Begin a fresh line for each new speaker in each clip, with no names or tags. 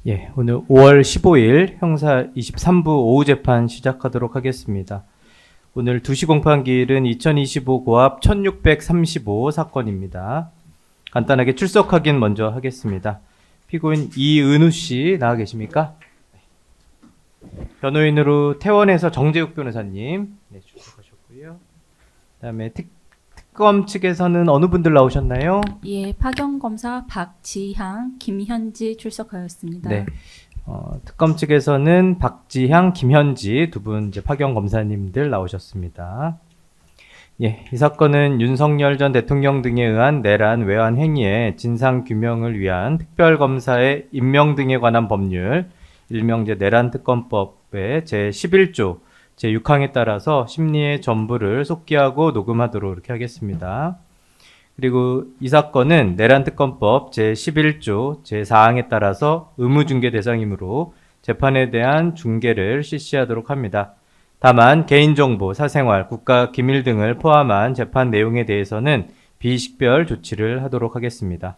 예, 오늘 5월 15일 형사 23부 오후 재판 시작하도록 하겠습니다. 오늘 2시 공판기일은 2025 고압 1635 사건입니다. 간단하게 출석 확인 먼저 하겠습니다. 피고인 이은우 씨 나와 계십니까? 변호인으로 퇴원해서 정재욱 변호사님 출석하셨고요. 그다음에 특검 측에서는 어느 분들 나오셨나요?
예, 파견 검사 박지향, 김현지 출석하였습니다.
네. 특검 측에서는 박지향, 김현지 두 분 이제 파견 검사님들 나오셨습니다. 예, 이 사건은 윤석열 전 대통령 등에 의한 내란 외환 행위의 진상 규명을 위한 특별 검사의 임명 등에 관한 법률, 일명 내란 특검법의 제 11조 제 6항에 따라서 심리의 전부를 속기하고 녹음하도록 이렇게 하겠습니다. 그리고 이 사건은 내란특검법 제11조 제4항에 따라서 의무중개 대상이므로 재판에 대한 중개를 실시하도록 합니다. 다만 개인정보, 사생활, 국가기밀 등을 포함한 재판 내용에 대해서는 비식별 조치를 하도록 하겠습니다.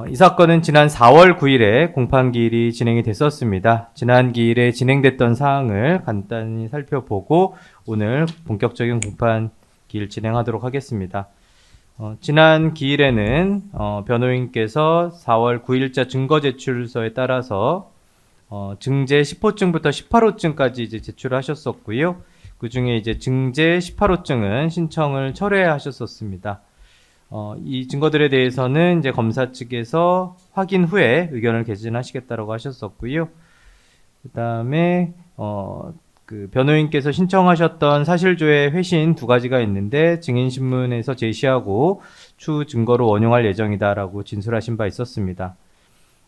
이 사건은 지난 4월 9일에 공판기일이 진행이 됐었습니다. 지난 기일에 진행됐던 사항을 간단히 살펴보고 오늘 본격적인 공판기일 진행하도록 하겠습니다. 지난 기일에는 변호인께서 4월 9일자 증거제출서에 따라서 증제 10호증부터 18호증까지 이제 제출하셨었고요. 그 중에 이제 증제 18호증은 신청을 철회하셨었습니다. 이 증거들에 대해서는 이제 검사 측에서 확인 후에 의견을 개진하시겠다라고 하셨었고요. 그다음에 그 변호인께서 신청하셨던 사실조회 회신 두 가지가 있는데 증인신문에서 제시하고 추후 증거로 원용할 예정이다라고 진술하신 바 있었습니다.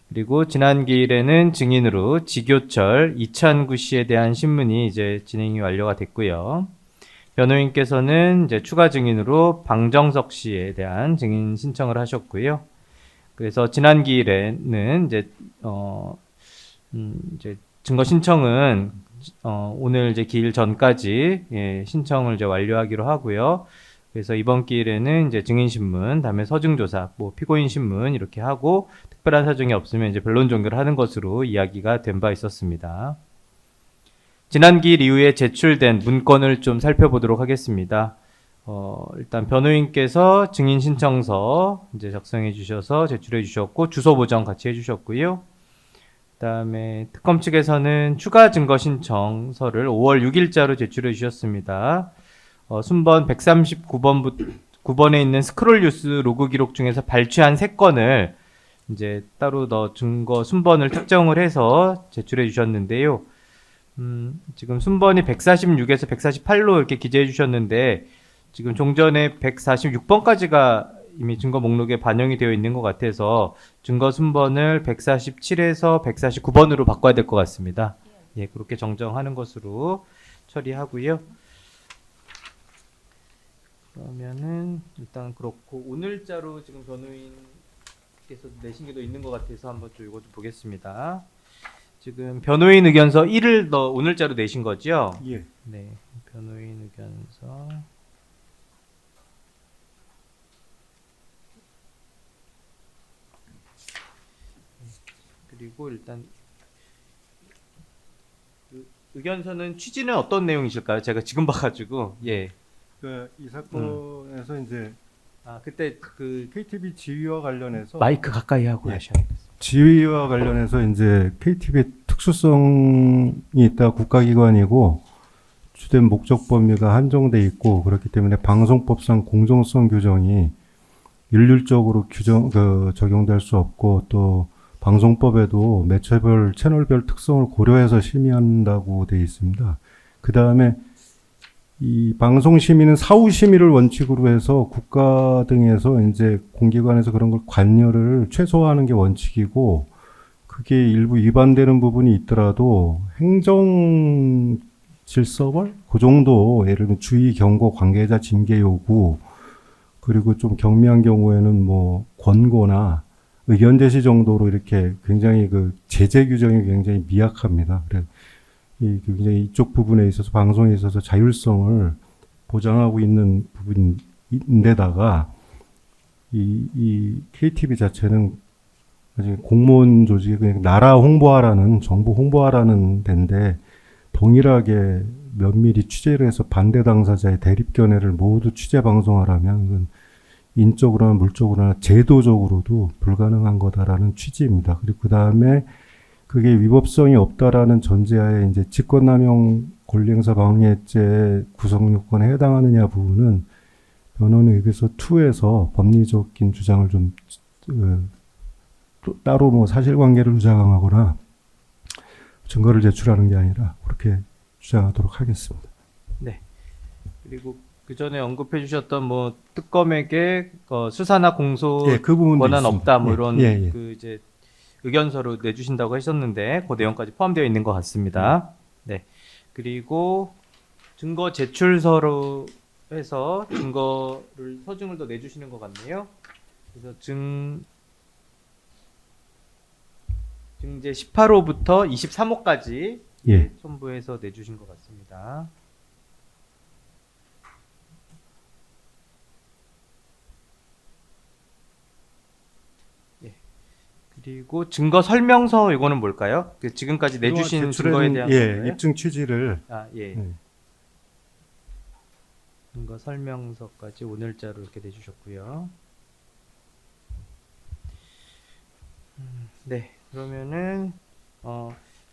그리고 지난 기일에는 증인으로 지교철 이찬구 씨에 대한 신문이 이제 진행이 완료가 됐고요. 변호인께서는 이제 추가 증인으로 방정석 씨에 대한 증인 신청을 하셨고요. 그래서 지난 기일에는 이제 증거 신청은 오늘 이제 기일 전까지 신청을 이제 완료하기로 하고요. 그래서 이번 기일에는 이제 증인 신문, 다음에 서증 조사, 피고인 신문 이렇게 하고 특별한 사정이 없으면 이제 변론 종결을 하는 것으로 이야기가 된 바 있었습니다. 지난 기일 이후에 제출된 문건을 좀 살펴보도록 하겠습니다. 일단 변호인께서 증인 신청서 이제 작성해 주셔서 제출해 주셨고 주소 보정 같이 해 주셨고요. 그다음에 특검 측에서는 추가 증거 신청서를 5월 6일자로 제출해 주셨습니다. 순번 139번에 있는 스크롤 뉴스 로그 기록 중에서 발췌한 3건을 이제 따로 증거 순번을 특정을 해서 제출해 주셨는데요. 지금 순번이 146에서 148로 이렇게 기재해 주셨는데 지금 종전에 146번까지가 이미 증거 목록에 반영이 되어 있는 것 같아서 증거 순번을 147에서 149번으로 바꿔야 될 것 같습니다. 예, 그렇게 정정하는 것으로 처리하고요. 그러면은 일단 그렇고 오늘자로 지금 변호인께서 내신 게 더 있는 것 같아서 한번 좀 이거 좀 보겠습니다. 지금 변호인 의견서 1을 더 오늘자로 내신 거죠?
예.
네, 변호인 의견서. 그리고 일단 의견서는 취지는 어떤 내용이실까요? 제가 지금 봐가지고 예.
이 사건에서 이제
그때 그
KTB 지위와 관련해서
마이크 가까이 하고 하셔야겠어요.
지위와 관련해서 이제 KTB의 특수성이 있다 국가기관이고 주된 목적 범위가 한정돼 있고 그렇기 때문에 방송법상 공정성 규정이 일률적으로 적용될 수 없고 또 방송법에도 매체별 채널별 특성을 고려해서 심의한다고 되어 있습니다. 그 다음에 이 방송심의는 사후심의를 원칙으로 해서 국가 등에서 이제 공기관에서 그런 걸 관여를 최소화하는 게 원칙이고 그게 일부 위반되는 부분이 있더라도 행정 질서벌? 그 정도 예를 들면 주의, 경고, 관계자 징계 요구 그리고 좀 경미한 경우에는 권고나 의견 제시 정도로 이렇게 굉장히 그 제재 규정이 굉장히 미약합니다. 그래서 굉장히 이쪽 부분에 있어서 방송에 있어서 자율성을 보장하고 있는 부분인데다가 이 KTB 자체는 아직 공무원 조직이 그냥 나라 홍보하라는 정부 홍보하라는 데인데 동일하게 면밀히 취재를 해서 반대 당사자의 대립견해를 모두 취재 방송하라면 그건 인적으로나 물적으로나 제도적으로도 불가능한 거다라는 취지입니다. 그리고 그 다음에 그게 위법성이 없다라는 전제하에 이제 직권남용 권리행사 방해죄 구성 요건에 해당하느냐 부분은 변호인의 의견서 2에서 법리적인 주장을 좀 또 따로 뭐 사실관계를 주장하거나 증거를 제출하는 게 아니라 그렇게 주장하도록 하겠습니다.
네. 그리고 그 전에 언급해 주셨던 뭐 특검에게 수사나 공소
예, 그 부분도
권한
있습니다.
없다 뭐
예,
이런
예, 예.
그 이제 의견서로 내주신다고 하셨는데 그 내용까지 포함되어 있는 것 같습니다. 네. 그리고 증거 제출서로 해서 증거를 서증을 더 내주시는 것 같네요. 그래서 증제 18호부터 23호까지
예.
첨부해서 내주신 것 같습니다. 예. 그리고 증거 설명서 이거는 뭘까요? 그 지금까지 내주신 증거에 대한
예,
건가요?
입증 취지를
예.
예.
증거 설명서까지 오늘자로 이렇게 내주셨고요. 네, 그러면은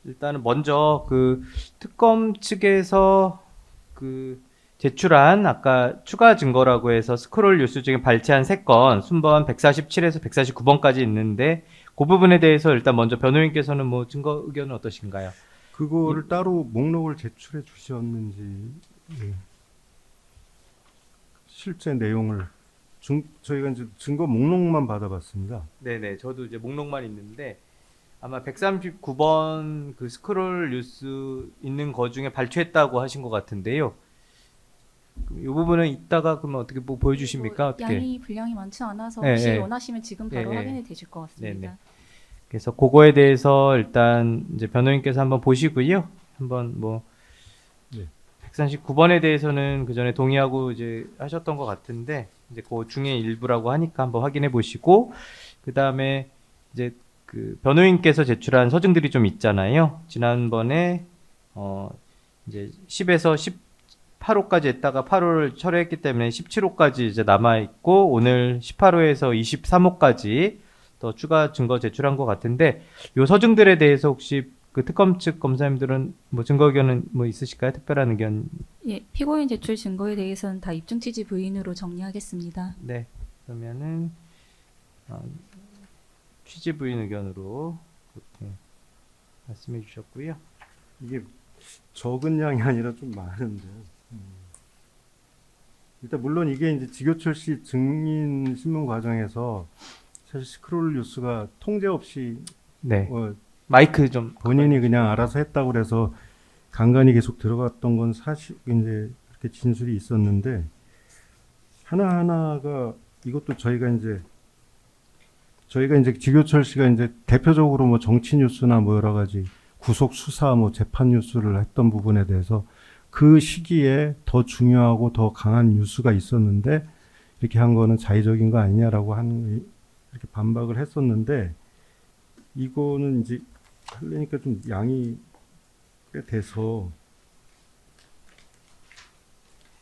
일단은 먼저 그 특검 측에서 그 제출한 아까 추가 증거라고 해서 스크롤 뉴스 중에 발췌한 3건 순번 147에서 149번까지 있는데 그 부분에 대해서 일단 먼저 변호인께서는 뭐 증거 의견은 어떠신가요?
그거를 따로 목록을 제출해 주셨는지 예. 실제 내용을 저희가 이제 증거 목록만 받아봤습니다.
네네, 저도 이제 목록만 있는데 아마 139번 그 스크롤 뉴스 있는 거 중에 발췌했다고 하신 것 같은데요. 이 부분은 이따가 그러면 어떻게 뭐 보여주십니까? 어떻게?
양이 분량이 많지 않아서
예,
혹시
예.
원하시면 지금 바로
예, 예.
확인이 되실 것 같습니다.
네네. 그래서 그거에 대해서 일단 이제 변호인께서 한번 보시고요. 한번 뭐
네.
139번에 대해서는 그 전에 동의하고 이제 하셨던 것 같은데 이제 그 중에 일부라고 하니까 한번 확인해 보시고 그 다음에 이제 그 변호인께서 제출한 서증들이 좀 있잖아요. 지난번에 이제 10에서 18호까지 했다가 8호를 철회했기 때문에 17호까지 이제 남아 있고 오늘 18호에서 23호까지 더 추가 증거 제출한 것 같은데 요 서증들에 대해서 혹시 그 특검 측 검사님들은 뭐 증거 의견은 뭐 있으실까요? 특별한 의견?
예, 피고인 제출 증거에 대해서는 다 입증 취지 부인으로 정리하겠습니다.
네. 그러면은 취지 부인 의견으로 그렇게 말씀해 주셨고요.
이게 적은 양이 아니라 좀 많은데요. 일단 물론 이게 이제 지교철 씨 증인 신문 과정에서 사실 스크롤 뉴스가 통제 없이
네. 마이크 좀
본인이 그냥 알아서 했다고 그래서 간간히 계속 들어갔던 건 사실 이제 그렇게 진술이 있었는데 하나하나가 이것도 저희가 이제 지교철 씨가 이제 대표적으로 뭐 정치 뉴스나 뭐 여러 가지 구속 수사 뭐 재판 뉴스를 했던 부분에 대해서 그 시기에 더 중요하고 더 강한 뉴스가 있었는데 이렇게 한 거는 자의적인 거 아니냐라고 이렇게 반박을 했었는데 이거는 이제 하려니까 좀 양이 꽤 돼서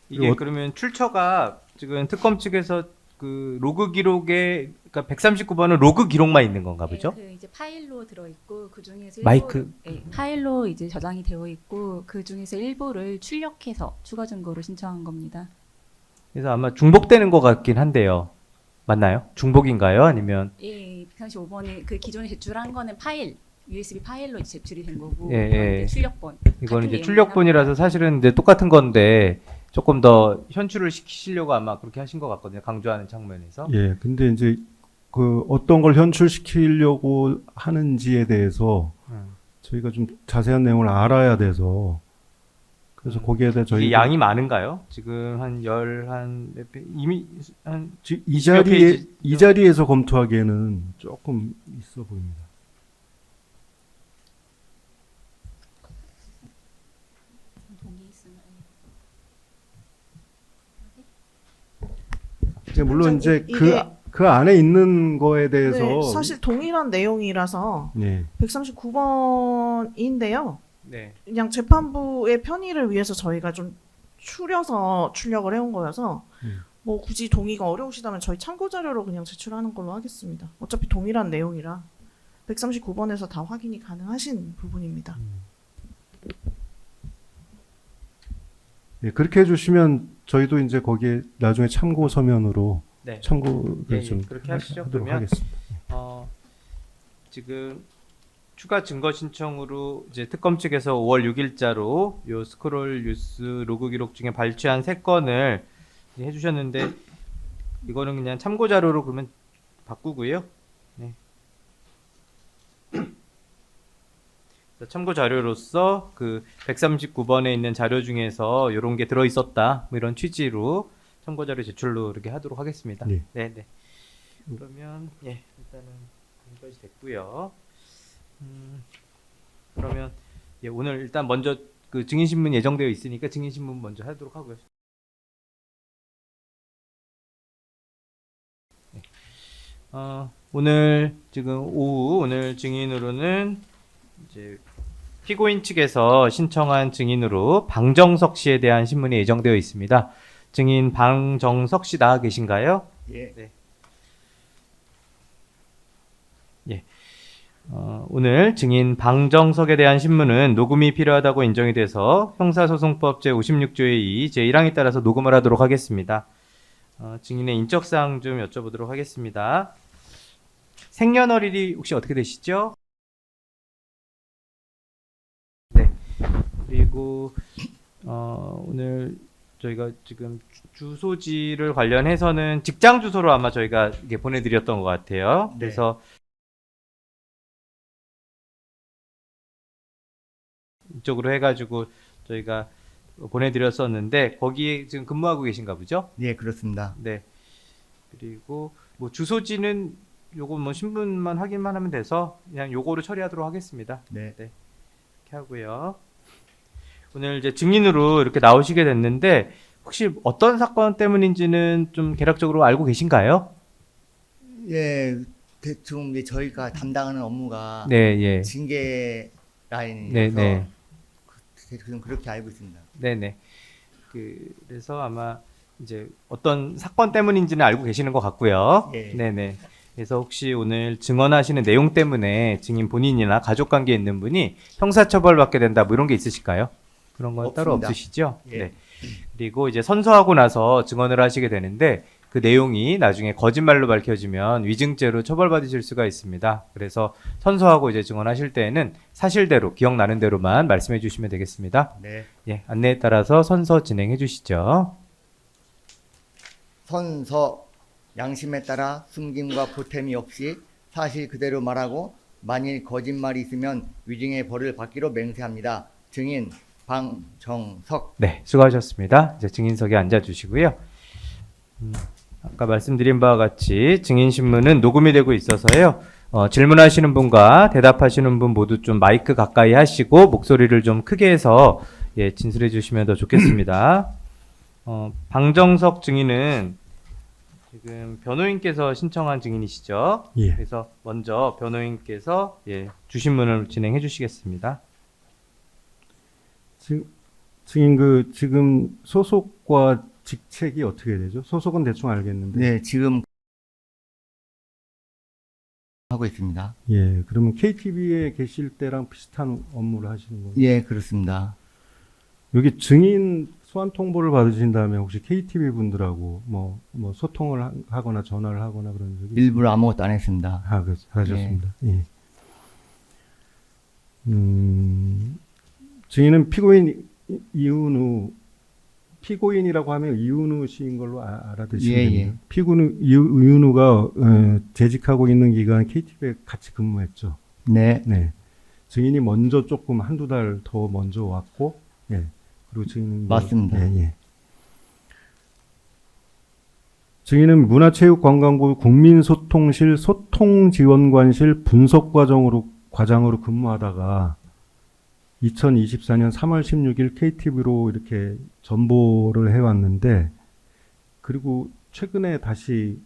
이게 그러면 출처가 지금 특검 측에서 그 로그 기록에 그러니까 139번은 로그 기록만 있는 건가 보죠?
네, 그 이제 파일로 들어 있고 그 중에서
마이크.
파일로 이제 저장이 되어 있고 그 중에서 일부를 출력해서 추가 증거로 신청한 겁니다.
그래서 아마 중복되는 것 같긴 한데요. 맞나요? 중복인가요? 아니면
예, 135번이 그 기존에 제출한 거는 파일, USB 파일로 이제 제출이 된 거고
예,
이건
예.
이제 출력본.
이거는 이제
같은
출력본이라서 사실은 이제 똑같은 건데 조금 더 현출을 시키시려고 아마 그렇게 하신 것 같거든요. 강조하는 측면에서.
예, 근데 이제 그 어떤 걸 현출시키려고 하는지에 대해서 저희가 좀 자세한 내용을 알아야 돼서 그래서 거기에 대해
이게
저희
양이 많은가요? 지금 몇 페이지? 이미 한
이
20여 페이지
이 자리에서 검토하기에는 조금 있어 보입니다.
동의 있으면
물론 이제
이게
그 안에 있는 거에 대해서
네, 사실 동일한 내용이라서
네.
139번인데요.
네.
그냥 재판부의 편의를 위해서 저희가 좀 추려서 출력을 해온 거여서 뭐 굳이 동의가 어려우시다면 저희 참고 자료로 그냥 제출하는 걸로 하겠습니다. 어차피 동일한 내용이라 139번에서 다 확인이 가능하신 부분입니다.
네, 그렇게 해주시면 저희도 이제 거기에 나중에 참고 서면으로
네.
참고를
예, 예.
좀
그렇게 하시죠.
하도록
그러면
하겠습니다.
지금 추가 증거 신청으로 이제 특검 측에서 5월 6일자로 요 스크롤 뉴스 로그 기록 중에 발췌한 3건을 해주셨는데 이거는 그냥 참고 자료로 그러면 바꾸고요. 네. 그래서 참고 자료로서 그 139번에 있는 자료 중에서 이런 게 들어 있었다. 뭐 이런 취지로 참고 자료 제출로 이렇게 하도록 하겠습니다.
네.
네, 네. 그러면 예, 일단은 여기까지 됐고요. 그러면 예, 오늘 일단 먼저 그 증인 신문 예정되어 있으니까 증인 신문 먼저 하도록 하고요. 네. 오늘 지금 오후 오늘 증인으로는 이제 피고인 측에서 신청한 증인으로 방정석 씨에 대한 신문이 예정되어 있습니다. 증인 방정석 씨 나와 계신가요?
예.
네. 예. 오늘 증인 방정석에 대한 신문은 녹음이 필요하다고 인정이 돼서 형사소송법 제56조의 2, 제1항에 따라서 녹음을 하도록 하겠습니다. 증인의 인적사항 좀 여쭤보도록 하겠습니다. 생년월일이 혹시 어떻게 되시죠? 네. 그리고 오늘 저희가 지금 주소지를 관련해서는 직장 주소로 아마 저희가 이게 보내드렸던 것 같아요.
네.
그래서 이쪽으로 해가지고 저희가 보내드렸었는데 거기에 지금 근무하고 계신가 보죠?
예, 그렇습니다.
네. 그리고 뭐 주소지는 요거 뭐 신분만 확인만 하면 돼서 그냥 요거로 처리하도록 하겠습니다.
네.
이렇게 하고요. 오늘 이제 증인으로 이렇게 나오시게 됐는데 혹시 어떤 사건 때문인지는 좀 개략적으로 알고 계신가요?
예, 대충 이제 저희가 담당하는 업무가
네, 예.
징계 라인이라서
네, 네.
대충 그렇게 알고 있습니다.
네, 네. 그래서 아마 이제 어떤 사건 때문인지는 알고 계시는 것 같고요.
예.
네, 네. 그래서 혹시 오늘 증언하시는 내용 때문에 증인 본인이나 가족 관계에 있는 분이 형사처벌받게 된다 뭐 이런 게 있으실까요? 그런 건 따로
없습니다.
없으시죠?
예.
네. 그리고 이제 선서하고 나서 증언을 하시게 되는데 그 내용이 나중에 거짓말로 밝혀지면 위증죄로 처벌받으실 수가 있습니다. 그래서 선서하고 이제 증언하실 때에는 사실대로 기억나는 대로만 말씀해 주시면 되겠습니다.
네.
예, 안내에 따라서 선서 진행해 주시죠.
선서 양심에 따라 숨김과 보탬이 없이 사실 그대로 말하고 만일 거짓말이 있으면 위증의 벌을 받기로 맹세합니다. 증인 방정석.
네, 수고하셨습니다. 이제 증인석에 앉아 주시고요. 아까 말씀드린 바와 같이 증인 신문은 녹음이 되고 있어서요. 질문하시는 분과 대답하시는 분 모두 좀 마이크 가까이 하시고 목소리를 좀 크게 해서 예, 진술해 주시면 더 좋겠습니다. 방정석 증인은 지금 변호인께서 신청한 증인이시죠?
예.
그래서 먼저 변호인께서 예, 주신문을 진행해 주시겠습니다.
증인 지금 소속과 직책이 어떻게 되죠? 소속은 대충 알겠는데.
네, 지금 하고 있습니다.
예, 그러면 KTV에 계실 때랑 비슷한 업무를 하시는 거예요?
예, 그렇습니다.
여기 증인 소환 통보를 받으신 다음에 혹시 KTV 분들하고 뭐 소통을 하거나 전화를 하거나 그런 적이
일부러 아무것도 안 했습니다.
하셨습니다. 예. 증인은 피고인 이은우 피고인이라고 하면 이은우 씨인 걸로 알아두시면
예,
됩니다. 피고인 이은우가 재직하고 있는 기간 KTV에 같이 근무했죠.
네.
네. 증인이 먼저 조금 한두 달 더 먼저 왔고, 예. 그리고 증인은
맞습니다.
예, 예. 증인은 문화체육관광부 국민소통실 소통지원관실 분석과장으로 근무하다가 2024년 3월 16일 KTV로 이렇게 전보를 해왔는데, 그리고 최근에 다시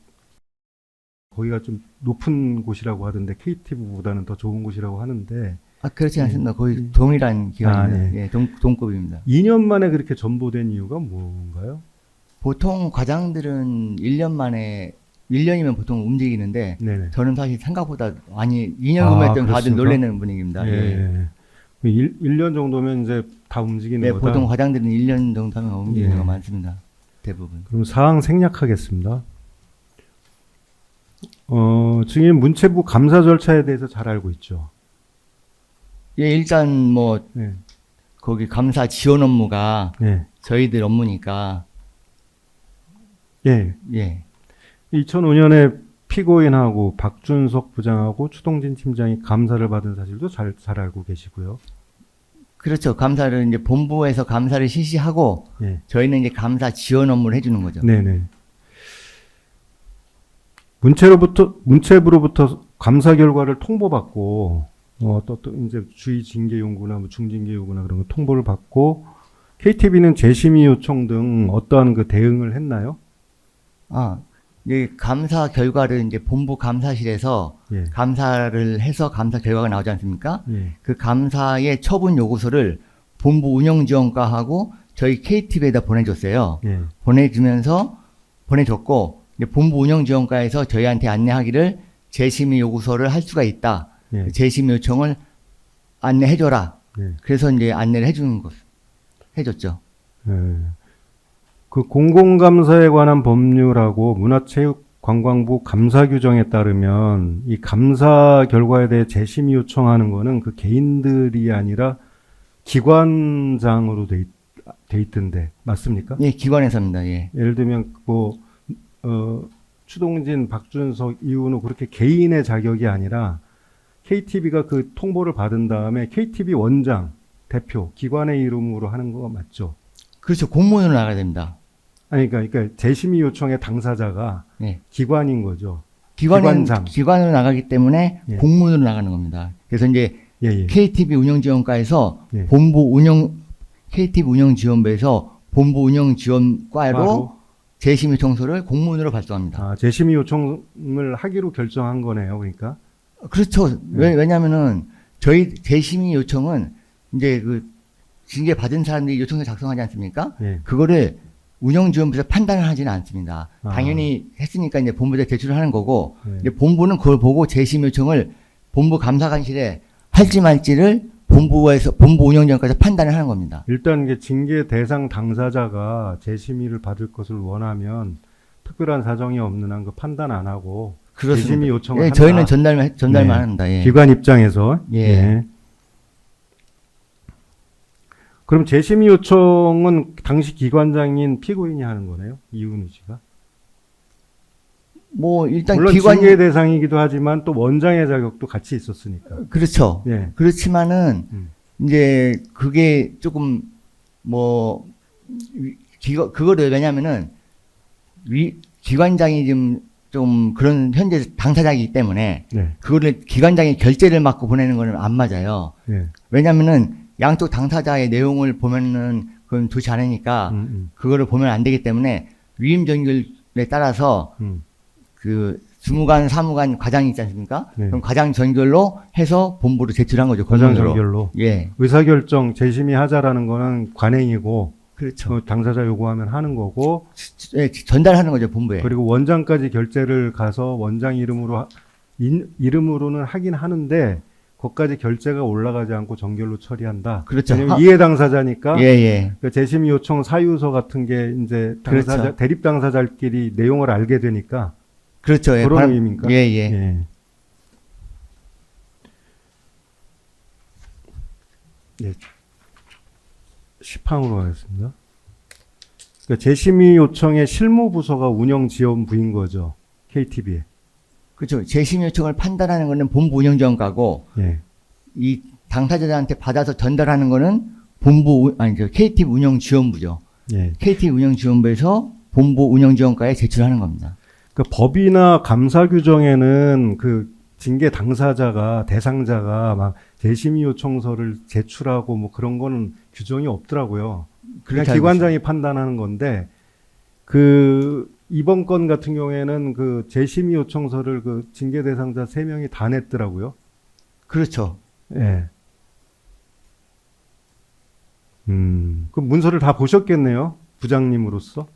거기가 좀 높은 곳이라고 하던데 KTV보다는 더 좋은 곳이라고 하는데
그렇지 않습니다. 거의 동일한 기관입니다.
예.
예, 동급입니다.
2년 만에 그렇게 전보된 이유가 뭔가요?
보통 과장들은 1년 만에 1년이면 보통 움직이는데
네네.
저는 사실 생각보다 많이 2년 근무했던 다들
그렇습니까?
놀라는 분위기입니다. 예.
1년 정도면 이제 다 움직이는
네,
거다.
보통 과장들은 1년 정도 하면 움직이는
예.
거 많습니다. 대부분.
그럼 사항 생략하겠습니다. 증인 문체부 감사 절차에 대해서 잘 알고 있죠.
예, 일단 뭐
네.
거기 감사 지원 업무가
네.
저희들 업무니까
예.
예.
2005년에 피고인하고 박준석 부장하고 추동진 팀장이 감사를 받은 사실도 잘 알고 계시고요.
그렇죠. 감사를 이제 본부에서 감사를 실시하고
예.
저희는 이제 감사 지원 업무를 해주는 거죠.
네네. 문체부로부터 감사 결과를 통보받고 또 이제 주의 징계 요구나 뭐 중징계 요구나 그런 거 통보를 받고 KTV는 재심의 요청 등 어떠한 그 대응을 했나요?
이 감사 결과를 이제 본부 감사실에서
예.
감사를 해서 감사 결과가 나오지 않습니까?
예.
그 감사의 처분 요구서를 본부 운영지원과하고 저희 KTV에다 보내줬어요.
예.
보내줬고 이제 본부 운영지원과에서 저희한테 안내하기를 재심의 요구서를 할 수가 있다.
예.
재심의 요청을 안내해줘라.
예.
그래서 이제 안내를 해줬죠.
예. 그 공공감사에 관한 법률하고 문화체육관광부 감사 규정에 따르면 이 감사 결과에 대해 재심의 요청하는 거는 그 개인들이 아니라 기관장으로 돼 있던데 맞습니까?
예, 기관에서입니다. 예.
예를 들면 추동진, 박준석, 이윤우 그렇게 개인의 자격이 아니라 KTV가 그 통보를 받은 다음에 KTV 원장, 대표, 기관의 이름으로 하는 거 맞죠?
그렇죠. 공문으로 나가야 됩니다.
아니, 그러니까 재심의 요청의 당사자가
예.
기관인 거죠.
기관장. 기관으로 나가기 때문에
예.
공문으로 나가는 겁니다. 그래서 이제
예, 예.
KTV 운영지원과에서
예.
KTV 운영지원부에서 본부 운영지원과로
바로?
재심 요청서를 공문으로 발송합니다.
재심의 요청을 하기로 결정한 거네요. 그러니까.
그렇죠. 왜냐면은 저희 재심의 요청은 이제 그 징계 받은 사람들이 요청서 작성하지 않습니까?
예.
그거를 운영지원부에서 판단을 하지는 않습니다. 당연히 했으니까 이제 본부에 제출을 하는 거고,
예.
이제 본부는 그걸 보고 재심 요청을 본부 감사관실에 할지 말지를 본부 운영지원까지 판단을 하는 겁니다.
일단 이게 징계 대상 당사자가 재심의를 받을 것을 원하면 특별한 사정이 없는 한 그 판단 안 하고
그렇습니다.
재심의 요청을
예,
한다.
저희는 전달만
네.
합니다. 예.
기관 입장에서.
예.
그럼 재심의 요청은 당시 기관장인 피고인이 하는 거네요? 이윤우 씨가?
뭐 일단
물론 징계 대상이기도 하지만 또 원장의 자격도 같이 있었으니까.
그렇죠.
예.
그렇지만은 이제 그게 조금 뭐 그거를 왜냐면은 기관장이 좀 그런 현재 당사자이기 때문에
네.
그거를 기관장이 결재를 맡고 보내는 거는 안 맞아요.
예.
왜냐면은 양쪽 당사자의 내용을 보면은 그건 좋지 않으니까 그거를 보면 안 되기 때문에 위임 전결에 따라서 그 주무관, 사무관, 과장이 있지 않습니까?
네.
그럼 과장 전결로 해서 본부로 제출한 거죠.
과장
공문으로.
전결로.
예.
의사결정 재심의 하자라는 거는 관행이고
그렇죠.
그 당사자 요구하면 하는 거고
예, 전달하는 거죠, 본부에.
그리고 원장까지 결재를 가서 원장 이름으로는 하긴 하는데 거기까지 결재가 올라가지 않고 정결로 처리한다.
그렇죠.
왜냐면 이해 당사자니까
예, 예.
그 재심의 요청 사유서 같은 게 이제 당사자,
그렇죠.
대립 당사자끼리 내용을 알게 되니까
그렇죠. 예.
그런 의미입니까?
예, 예.
예. 예. 시팡으로 가겠습니다. 그러니까 재심의 요청의 실무부서가 운영지원부인 거죠. KTV에.
그렇죠. 재심 요청을 판단하는 거는 본부 운영지원과고
예.
이 당사자들한테 받아서 전달하는 거는 KTV 운영지원부죠.
예.
KTV 운영지원부에서 본부 운영지원과에 제출하는 겁니다.
그러니까 법이나 감사 규정에는 그 징계 당사자가 대상자가 막 재심의 요청서를 제출하고 뭐 그런 거는 규정이 없더라고요. 그냥
그렇게
기관장이 판단하는 건데 그 이번 건 같은 경우에는 그 재심의 요청서를 그 징계 대상자 3명이 다 냈더라고요.
그렇죠.
예. 그 문서를 다 보셨겠네요. 부장님으로서.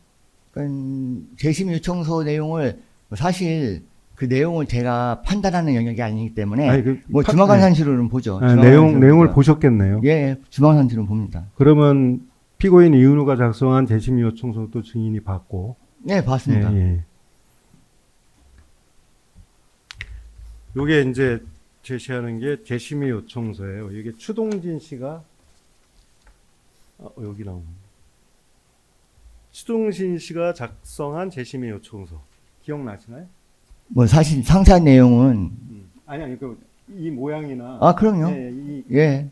재심 요청서 내용을 사실 그 내용을 제가 판단하는 영역이 아니기 때문에
아니, 그
뭐
파-
주마관산실로는 보죠.
예,
주마관산실로는
내용을
보죠.
보셨겠네요.
예, 주마관산실로는 봅니다.
그러면 피고인 이은우가 작성한 재심의 요청서도 증인이 받고.
네, 봤습니다.
예, 예. 요게 이제 제시하는 게 재심의 요청서예요. 이게 추동진 씨가 여기 나옵니다. 추동진 씨가 작성한 재심의 요청서 기억나시나요?
뭐 사실 상세한 내용은
아니 이 모양이나
아 그럼요.
예, 이
예,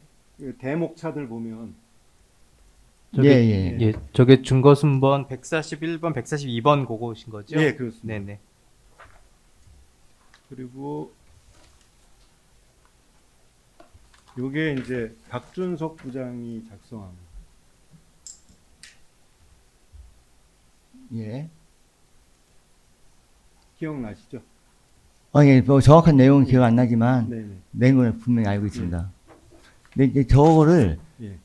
대목차들 보면
예, 예.
예, 저게 증거순번 141번, 142번 그거신 거죠?
예, 그렇습니다.
네네.
그리고 요게 이제 박준석 부장이 작성한
예.
기억나시죠?
예, 뭐 정확한 내용은 기억 안 나지만
네네.
내용은 분명히 알고 있습니다. 근데 이제 저거를
예.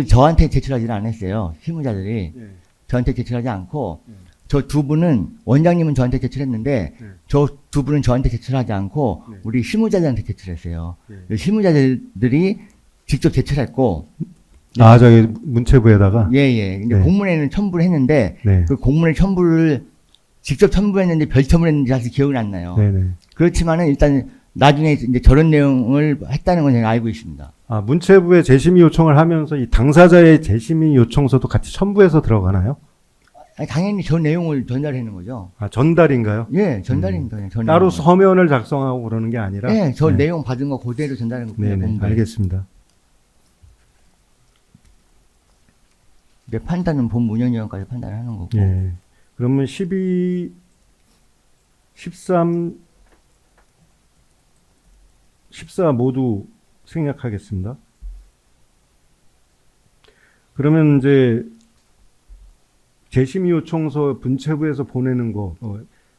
저한테 제출하지는 않았어요. 실무자들이
예.
저한테 제출하지 않고
예.
저 두 분은 원장님은 저한테 제출했는데
네.
저 두 분은 저한테 제출하지 않고
네.
우리 실무자들한테 제출했어요.
예.
실무자들이 직접 제출했고
아, 저기 문체부에다가
예예. 근데
네.
공문에는 첨부를 했는데
네.
그 공문에 첨부를 직접 첨부했는지 별 첨부했는지 사실 기억이 안 나요.
네네.
그렇지만은 일단 나중에 이제 저런 내용을 했다는 건 제가 알고 있습니다.
아, 문체부에 재심의 요청을 하면서 이 당사자의 재심의 요청서도 같이 첨부해서 들어가나요?
아니, 당연히 저 내용을 전달하는 거죠.
아, 전달인가요?
예, 전달입니다. 그냥 저
따로
내용을.
서면을 작성하고 그러는 게 아니라?
예, 저
네.
내용 받은 거 그대로 전달하는 겁니다.
네네,
본부에.
알겠습니다.
근데 판단은 본부 운영위원까지 판단하는 거고.
예. 그러면 12, 13, 14 모두 생략하겠습니다. 그러면 이제 재심의 요청서 문체부에서 보내는 거,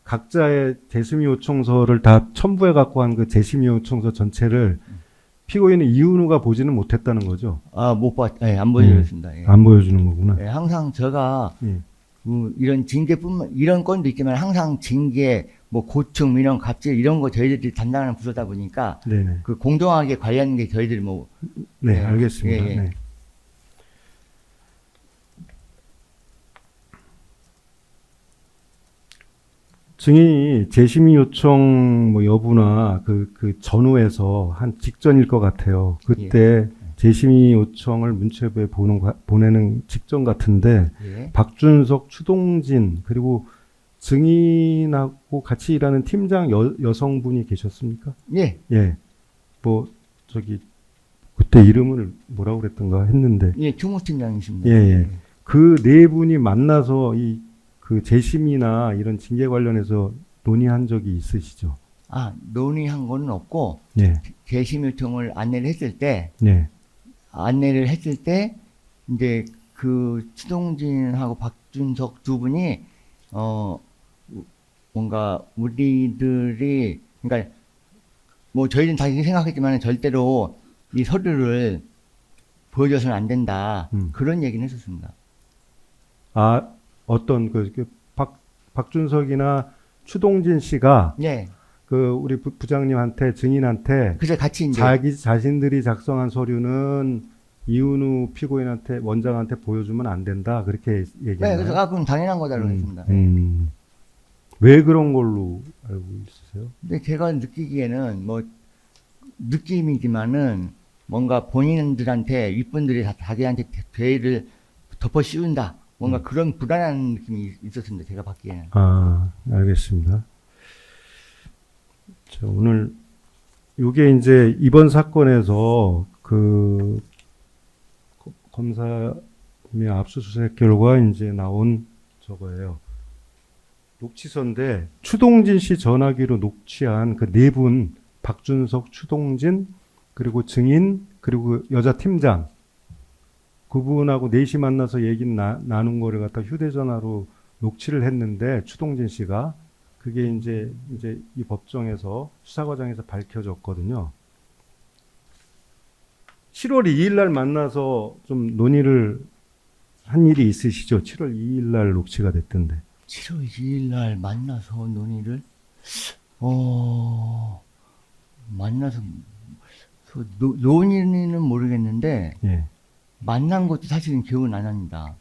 각자의 재심의 요청서를 다 첨부해 갖고 한 그 재심의 요청서 전체를 피고인은 이은우가 보지는 못했다는 거죠.
아, 못 봤, 예, 안 보여줬습니다. 예.
안 보여주는 거구나.
예, 항상 제가
예.
이런 징계뿐만 이런 건도 있지만 항상 징계, 뭐 고충, 이런 갑질 이런 거 저희들이 담당하는 부서다 보니까
네네.
그 공정하게 관리하는 게 저희들이 뭐
네,
예,
알겠습니다.
예, 예.
네. 증인이 재심의 요청 뭐 여부나 그 전후에서 한 직전일 것 같아요. 그때 재심의 요청을 문체부에 보내는 직전 같은데
예.
박준석, 추동진 그리고 증인하고 같이 일하는 팀장 여성분이 계셨습니까?
예.
예. 뭐 저기 그때 이름을 뭐라고 그랬던가 했는데
예, 총무팀장이십니다.
예, 예. 그 네 분이 만나서 그 재심이나 이런 징계 관련해서 논의한 적이 있으시죠?
아, 논의한 거는 없고
예.
재심 요청을 안내를 했을 때 이제 그 추동진하고 박준석 두 분이 뭔가 우리들이 그러니까 뭐 저희는 다 이렇게 생각했지만 절대로 이 서류를 보여줘서는 안 된다. 그런 얘기는 했었습니다.
아, 어떤 박준석이나 추동진 씨가
예.
그 우리 부장님한테 증인한테
그래서 같이 이제
자신들이 작성한 서류는 이은우 피고인한테 원장한테 보여주면 안 된다 그렇게
네,
얘기했나요?
그래서 그럼 당연한 거다라고 했습니다.
왜 그런 걸로 알고 있으세요?
근데 제가 느끼기에는 뭐 느낌이지만은 뭔가 본인들한테 윗분들이 다 자기한테 죄를 덮어 씌운다. 뭔가 그런 불안한 느낌이 있었습니다. 제가 받기에는.
아, 알겠습니다. 자, 오늘 요게 이제 이번 사건에서 그 검사의 압수수색 결과 이제 나온 저거예요. 녹취서인데 추동진 씨 전화기로 녹취한 그 네 분 박준석, 추동진 그리고 증인 그리고 여자 팀장 그분하고 넷이 만나서 얘기 나눈 거를 갖다 휴대전화로 녹취를 했는데 추동진 씨가 그게 이제 이 법정에서 수사 과정에서 밝혀졌거든요. 7월 2일 날 만나서 좀 논의를 한 일이 있으시죠? 7월 2일 날 녹취가 됐던데.
7월 2일 날 만나서 논의를 만나서 논의는 모르겠는데
예.
만난 것도 사실은 기억은 안 납니다.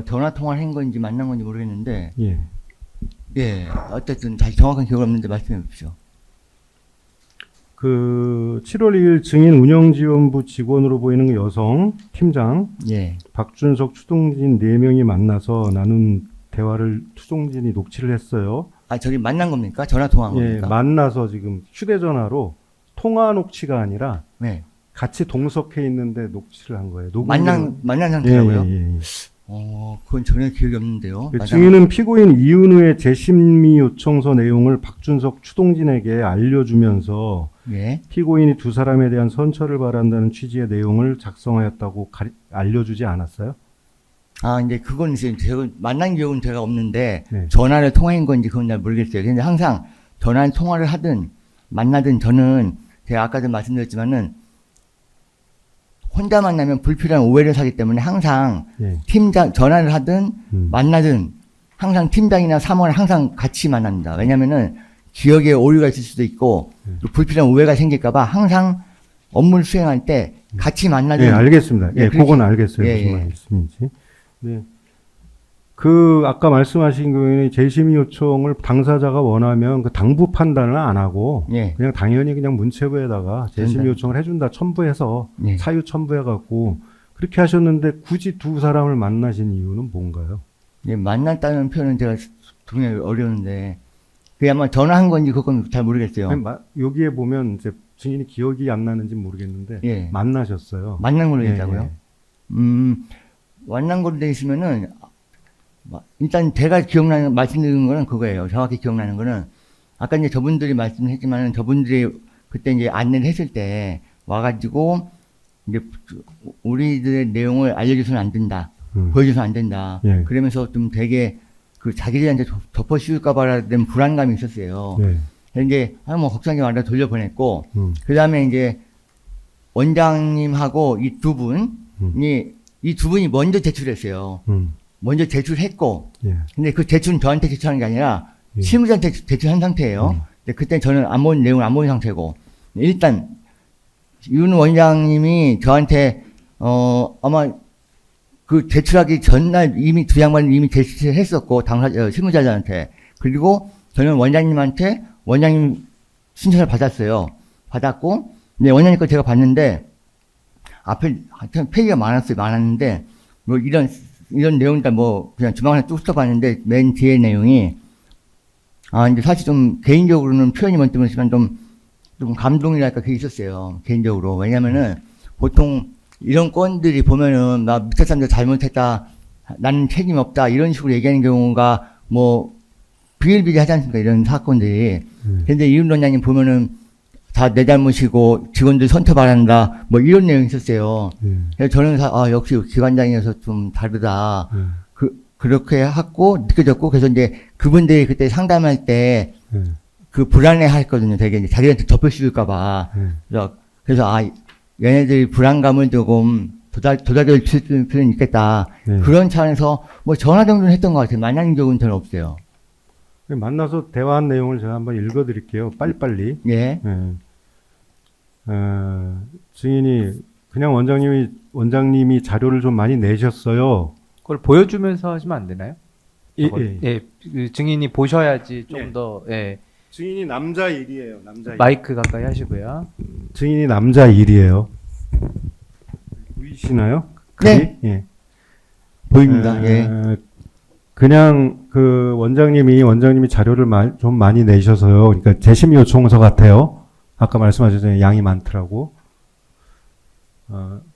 전화 통화를 한 건지 만난 건지 모르겠는데
예.
예 어쨌든 다시 정확한 기억은 없는데 말씀해 주십시오.
그 7월 2일 증인 운영지원부 직원으로 보이는 그 여성 팀장
예.
박준석, 추동진 4명이 만나서 나눈 대화를 추동진이 녹취를 했어요.
아 저기 만난 겁니까? 전화 통화한
예,
겁니까?
만나서 지금 휴대전화로 통화 녹취가 아니라
네.
같이 동석해 있는데 녹취를 한 거예요.
만난
예,
상태라고요?
예.
그건 전혀 기억이 없는데요.
그 증인은 피고인 이은우의 재심의 요청서 내용을 박준석, 추동진에게 알려주면서
예.
피고인이 두 사람에 대한 선처를 바란다는 취지의 내용을 작성하였다고 알려주지 않았어요?
아, 이제 그건 이제 제가 만난 기억은 제가 없는데
네.
전화를 통화한 건지 그건 잘 모르겠어요. 근데 항상 전화 통화를 하든 만나든 저는 제가 아까도 말씀드렸지만은 혼자 만나면 불필요한 오해를 사기 때문에 항상
예.
팀장 전화를 하든 만나든 항상 팀장이나 사무를 항상 같이 만납니다. 왜냐면은 기억에 오류가 있을 수도 있고 또 불필요한 오해가 생길까봐 항상 업무를 수행할 때 같이 만나든
예, 알겠습니다. 예,
그렇게-
그건 알겠어요.
예,
무슨
예.
말씀인지. 네. 그 아까 말씀하신 경우에는 재심의 요청을 당사자가 원하면 그 당부 판단을 안 하고
예.
그냥 당연히 그냥 문체부에다가 재심의
된다.
요청을 해준다 첨부해서
예.
사유 첨부해갖고 그렇게 하셨는데 굳이 두 사람을 만나신 이유는 뭔가요?
예, 만났다는 표현은 제가 분명히 어려운데 그게 아마 전화한 건지 그건 잘 모르겠어요.
아니, 여기에 보면 이제 증인이 기억이 안 나는지 모르겠는데
예.
만나셨어요.
만난 걸로
예,
했다고요?
예.
만난 걸로 돼 있으면은 일단 제가 기억나는 말씀드린 거는 그거예요. 정확히 기억나는 거는 아까 이제 저분들이 말씀했지만은 저분들이 그때 이제 안내를 했을 때 와가지고 이제 우리들의 내용을 알려줘서는 안 된다, 보여줘서는 안 된다.
예.
그러면서 좀 되게 그 자기들한테 덮어 씌울까봐라는 불안감이 있었어요.
예.
그래서 이제 뭐 걱정하지 말라 돌려보냈고 그 다음에 이제 원장님하고 이 두 분이 먼저 제출했어요. 먼저 제출했고,
예.
근데 그 제출은 저한테 제출한 게 아니라
예.
실무자한테 제출한 상태예요. 근데 그때 저는 내용을 안 본 상태고, 일단 윤 원장님이 저한테 아마 그 제출하기 전날 이미 두 양반은 이미 제출했었고 실무자들한테. 그리고 저는 원장님한테 원장님 신청을 받았어요. 받았고, 근데 원장님 거 제가 봤는데 앞에 하여튼 페이지가 많았는데 뭐 이런 내용이다 뭐 그냥 주방에 쭉 써봤는데 맨 뒤에 내용이 이제 사실 좀 개인적으로는 표현이 먼저지만 좀 감동이랄까 그게 있었어요. 개인적으로. 왜냐면은 보통 이런 건들이 보면은 나 밑에 사람들 잘못했다, 나는 책임 없다 이런 식으로 얘기하는 경우가 뭐 비일비재하지 않습니까? 이런 사건들이. 근데 이윤 원장님 보면은 다 내 잘못이고 직원들 선처 바란다 뭐 이런 내용이 있었어요. 그래서 저는 역시 기관장이어서 좀 다르다. 그렇게 하고 느껴졌고 그래서 이제 그분들이 그때 상담할 때 그 불안해 했거든요. 되게 이제 자기한테 덮여씌울까봐. 그래서 얘네들이 불안감을 조금 도달될 필요는 있겠다. 그런 차원에서 뭐 전화 정도는 했던 것 같아요. 만난 적은 저는 없어요.
만나서 대화한 내용을 제가 한번 읽어드릴게요. 빨리빨리.
예.
증인이 그냥 원장님이 자료를 좀 많이 내셨어요.
그걸 보여주면서 하시면 안 되나요?
예,
저걸,
예.
그 증인이 보셔야지
예.
좀 더
증인이 남자 일이에요. 남자 일.
마이크 가까이 하시고요.
증인이 남자 일이에요. 보이시나요?
네.
예.
보입니다. 예.
그냥 그 원장님이 자료를 좀 많이 내셔서요. 그러니까 재심 요청서 같아요. 아까 말씀하셨잖아요. 양이 많더라고.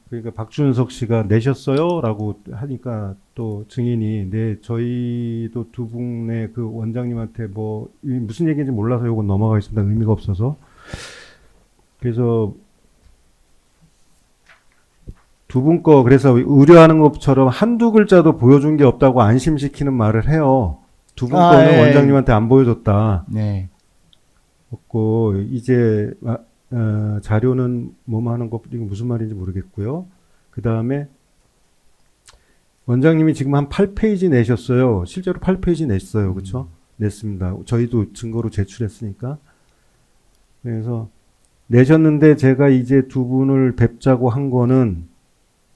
그러니까 박준석 씨가 내셨어요라고 하니까 또 증인이 저희도 두 분의 그 원장님한테 뭐 무슨 얘기인지 몰라서 요건 넘어가겠습니다. 의미가 없어서. 그래서 두 분 거 그래서 우려하는 것처럼 한두 글자도 보여준 게 없다고 안심시키는 말을 해요. 두 분
아,
거는
예.
원장님한테 안 보여줬다.
네.
없고 이제 자료는 뭐뭐 하는 거 이거 무슨 말인지 모르겠고요. 그 다음에 원장님이 지금 한 8페이지 내셨어요. 실제로 8페이지 냈어요. 그렇죠? 냈습니다. 저희도 증거로 제출했으니까. 그래서 내셨는데 제가 이제 두 분을 뵙자고 한 거는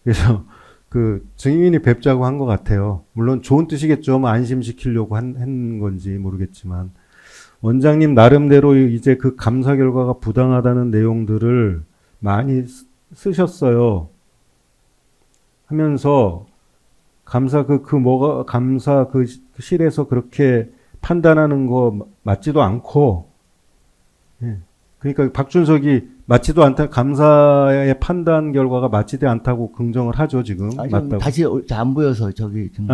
그래서 그 증인이 뵙자고 한 것 같아요. 물론 좋은 뜻이겠죠. 뭐 안심시키려고 한 건지 모르겠지만 원장님 나름대로 이제 그 감사 결과가 부당하다는 내용들을 많이 쓰셨어요. 하면서 감사 감사 그 실에서 그렇게 판단하는 거 맞지도 않고, 예. 그러니까 박준석이 맞지도 않다, 감사의 판단 결과가 맞지도 않다고 긍정을 하죠, 지금.
아, 좀
맞다고.
다시 안 보여서 저기 좀.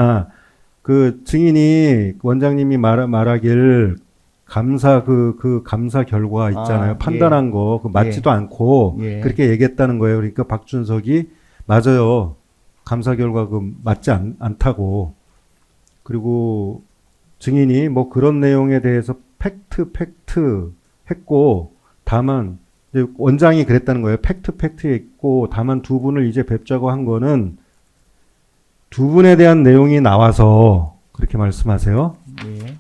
그 증인이 원장님이 말하길 감사 그 감사 결과 있잖아요.
아,
판단한 거, 그 맞지도 않고
예.
그렇게 얘기했다는 거예요. 그러니까 박준석이 맞아요. 감사 결과 그 맞지 않다고. 그리고 증인이 뭐 그런 내용에 대해서 팩트 했고 다만 이제 원장이 그랬다는 거예요. 팩트 했고 다만 두 분을 이제 뵙자고 한 거는 두 분에 대한 내용이 나와서 그렇게 말씀하세요.
예.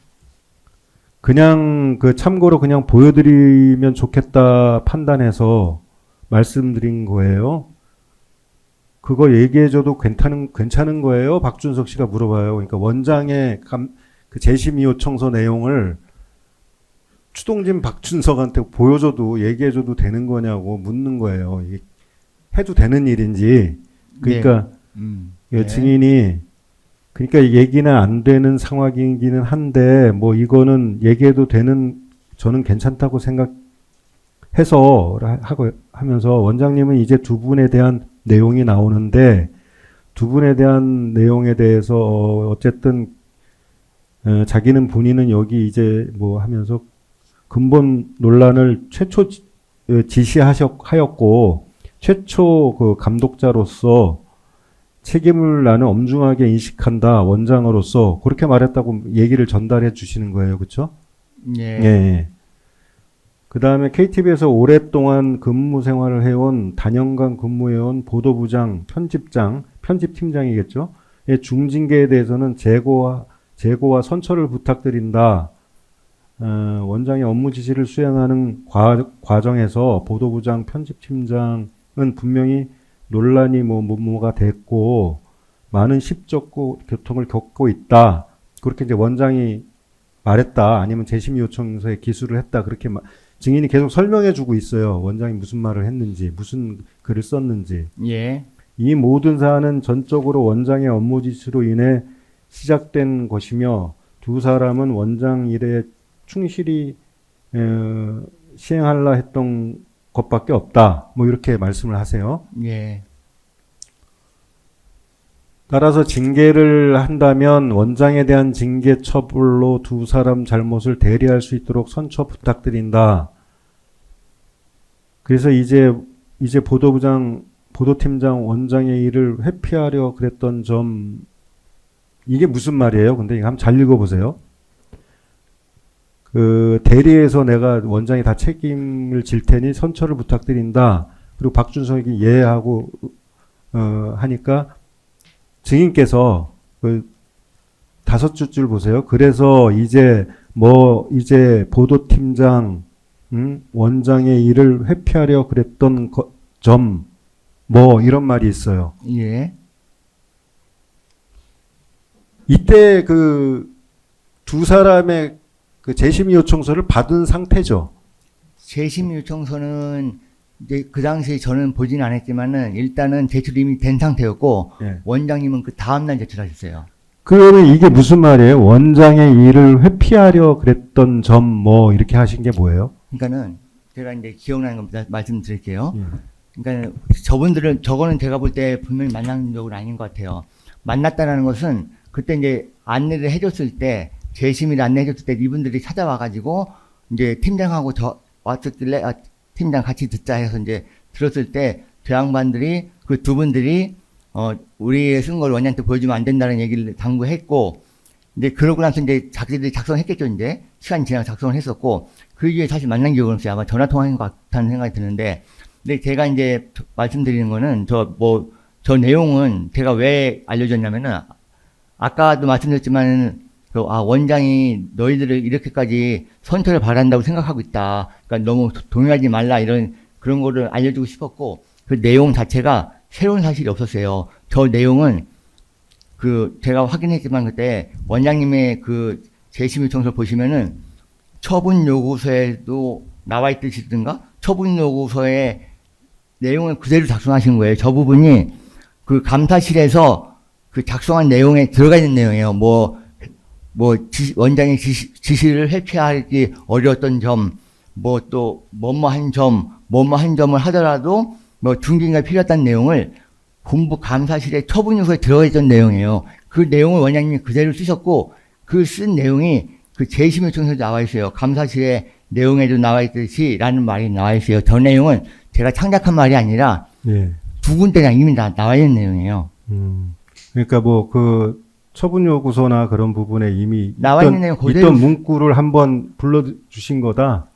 그냥 그 참고로 그냥 보여드리면 좋겠다 판단해서 말씀드린 거예요. 그거 얘기해줘도 괜찮은 거예요? 박준석 씨가 물어봐요. 그러니까 원장의 그 재심 요청서 내용을 추동진 박준석한테 보여줘도 얘기해줘도 되는 거냐고 묻는 거예요. 이게 해도 되는 일인지. 그러니까
네.
증인이 그러니까 얘기는 안 되는 상황이기는 한데 뭐 이거는 얘기해도 되는 저는 괜찮다고 생각해서 하고 하면서 원장님은 이제 두 분에 대한 내용이 나오는데 두 분에 대한 내용에 대해서 어쨌든 자기는 본인은 여기 이제 뭐 하면서 근본 논란을 최초 지시하였고 최초 그 감독자로서 책임을 나는 엄중하게 인식한다 원장으로서 그렇게 말했다고 얘기를 전달해 주시는 거예요, 그렇죠?
예.
예. 그 다음에 KTV에서 오랫동안 근무 생활을 해온 단연간 근무해온 보도부장, 편집팀장이겠죠? 의 중징계에 대해서는 제고와 선처를 부탁드린다. 원장의 업무 지시를 수행하는 과정에서 보도부장, 편집팀장은 분명히 논란이 뭐가 됐고 많은 십적고 교통을 겪고 있다. 그렇게 이제 원장이 말했다. 아니면 재심 요청서에 기술을 했다. 그렇게 증인이 계속 설명해주고 있어요. 원장이 무슨 말을 했는지, 무슨 글을 썼는지.
예.
이 모든 사안은 전적으로 원장의 업무 지시로 인해 시작된 것이며 두 사람은 원장 일에 충실히 시행하려 했던 것밖에 없다. 뭐 이렇게 말씀을 하세요.
예.
따라서 징계를 한다면 원장에 대한 징계 처벌로 두 사람 잘못을 대리할 수 있도록 선처 부탁드린다. 그래서 이제 보도팀장 원장의 일을 회피하려 그랬던 점 이게 무슨 말이에요? 근데 이거 한번 잘 읽어보세요. 그 대리에서 내가 원장이 다 책임을 질 테니 선처를 부탁드린다. 그리고 박준석이 예 하고 하니까 증인께서 그 5줄 보세요. 그래서 이제 보도팀장 원장의 일을 회피하려 그랬던 점 이런 말이 있어요.
예.
이때 그 두 사람의 그 재심 요청서를 받은 상태죠.
재심 요청서는 이제 그 당시에 저는 보지는 않았지만은 일단은 제출이 이미 된 상태였고
예.
원장님은 그 다음날 제출하셨어요.
그러면 이게 무슨 말이에요? 원장의 일을 회피하려 그랬던 점 이렇게 하신 게 뭐예요?
그러니까는 제가 이제 기억나는 거 말씀드릴게요.
예.
그러니까 저거는 제가 볼 때 분명히 만난 적은 아닌 것 같아요. 만났다라는 것은 그때 이제 안내를 해줬을 때 재심을 안내해줬을 때 이분들이 찾아와가지고 이제 팀장하고 저 왔었길래 팀장 같이 듣자 해서 이제 들었을 때 저 양반들이 그 두 분들이 우리 쓴 걸 원장한테 보여주면 안 된다는 얘기를 당부했고, 이제 그러고 나서 이제 자기들이 작성했겠죠. 이제 시간이 지나서 작성을 했었고, 그 이후에 사실 만난 기억은 없어요. 아마 전화 통화한 것 같다는 생각이 드는데, 근데 제가 이제 말씀드리는 거는 저 내용은 제가 왜 알려줬냐면은, 아까도 말씀드렸지만 원장이 너희들을 이렇게까지 선처를 바란다고 생각하고 있다. 그러니까 너무 동요하지 말라 이런 그런 거를 알려주고 싶었고, 그 내용 자체가 새로운 사실이 없었어요. 저 내용은 제가 확인했지만 그때 원장님의 그 재심 요청서 보시면은 처분 요구서에도 나와 있듯이든가 처분 요구서의 내용을 그대로 작성하신 거예요. 저 부분이 그 감사실에서 그 작성한 내용에 들어가 있는 내용이에요. 원장의 지시를 회피하기 어려웠던 점, 또 뭐뭐한 점을 하더라도 중징계가 필요했다는 내용을 본부 감사실의 처분 요소에 들어가 있던 내용이에요. 그 내용을 원장님이 그대로 쓰셨고, 그 쓴 내용이 그 재심 요청서에 나와 있어요. 감사실의 내용에도 나와 있듯이라는 말이 나와 있어요. 저 내용은 제가 창작한 말이 아니라
예.
두 군데나 이미 나와 있는 내용이에요.
그러니까 그 처분 요구서나 그런 부분에 이미
나와 있는 내용 그대로
있던 문구를 한번 불러주신 거다.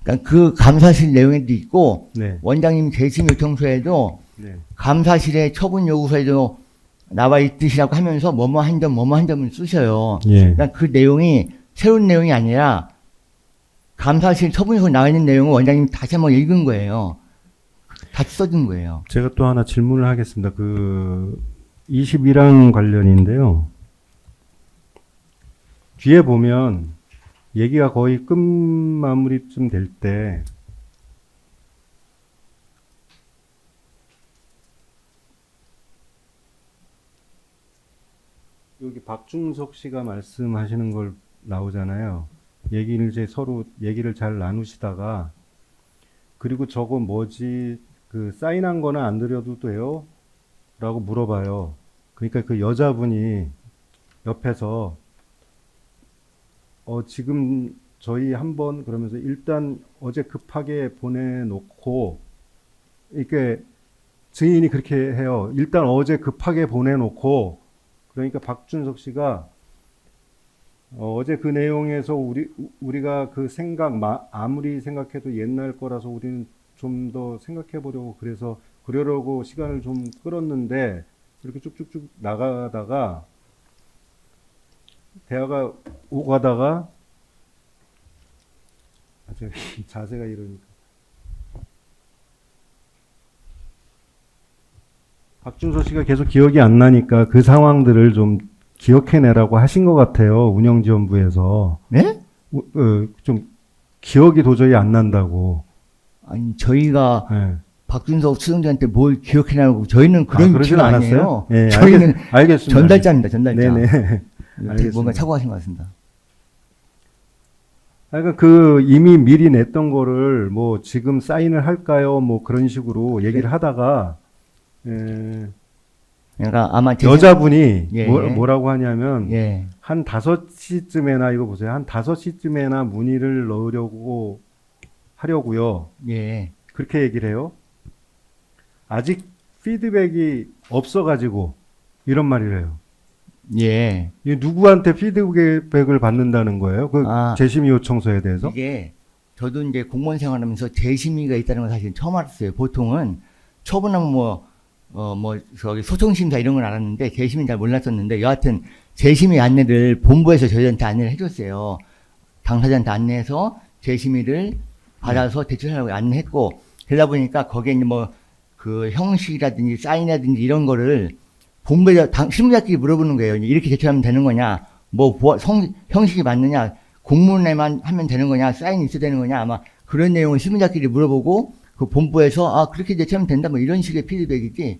그러니까 그 감사실 내용에도 있고,
네.
원장님 재심 요청서에도
네.
감사실의 처분 요구서에도 나와 있듯이라고 하면서 뭐뭐한 점을 쓰셔요.
예.
그러니까 그 내용이 새로운 내용이 아니라 감사실 처분 요구서에 나와 있는 내용을 원장님이 다시 한번 읽은 거예요. 다시 써준 거예요.
제가 또 하나 질문을 하겠습니다. 21항 관련인데요. 뒤에 보면 얘기가 거의 끝 마무리쯤 될 때 여기 박중석 씨가 말씀하시는 걸 나오잖아요. 이제 서로 얘기를 잘 나누시다가 그리고 저거 뭐지 사인한 거는 안 드려도 돼요? 라고 물어봐요. 그러니까 그 여자분이 옆에서 지금 저희 한번 그러면서 일단 어제 급하게 보내놓고 이렇게 증인이 그렇게 해요. 일단 어제 급하게 보내놓고 그러니까 박준석 씨가 어제 그 내용에서 우리가 그 생각 아무리 생각해도 옛날 거라서 우리는 좀 더 생각해 보려고 그러려고 시간을 좀 끌었는데 이렇게 쭉쭉쭉 나가다가 대화가 오가다가 제가 자세가 이러니까 박준서 씨가 계속 기억이 안 나니까 그 상황들을 좀 기억해내라고 하신 것 같아요. 운영지원부에서.
네?
좀 기억이 도저히 안 난다고.
아니, 저희가
네.
박준석 수석자한테 뭘 기억해내라고, 저희는 그런
그러진
위치가
않았어요?
아니에요.
네,
저희는
알겠습니다.
전달자입니다, 전달자.
네네.
되게
알겠습니다.
뭔가 착오하신 것 같습니다.
그러니까 이미 미리 냈던 거를 지금 사인을 할까요? 그런 식으로 얘기를 하다가
그러니까 아마
여자분이
예.
뭐라고 하냐면
예.
한 5시쯤에나 이거 보세요. 한 5시쯤에나 문의를 넣으려고 하려고요.
예.
그렇게 얘기를 해요. 아직 피드백이 없어가지고 이런 말을 해요.
예.
이 누구한테 피드백을 받는다는 거예요? 재심의 요청서에 대해서?
이게 저도 이제 공무원 생활하면서 재심의가 있다는 걸 사실 처음 알았어요. 보통은 처분하면 소송심사 이런 걸 알았는데 재심은 잘 몰랐었는데 여하튼 재심의 안내를 본부에서 저희한테 안내를 해줬어요. 당사자한테 안내해서 재심의를 받아서 제출하라고 안내했고, 그러다 보니까 거기에 이제 그 형식이라든지 사인이라든지 이런 거를 본부에서 실무자끼리 물어보는 거예요. 이렇게 제출하면 되는 거냐, 형식이 맞느냐, 공문에만 하면 되는 거냐, 사인이 있어야 되는 거냐, 아마 그런 내용을 실무자끼리 물어보고 그 본부에서 그렇게 제출하면 된다, 이런 식의 피드백이지,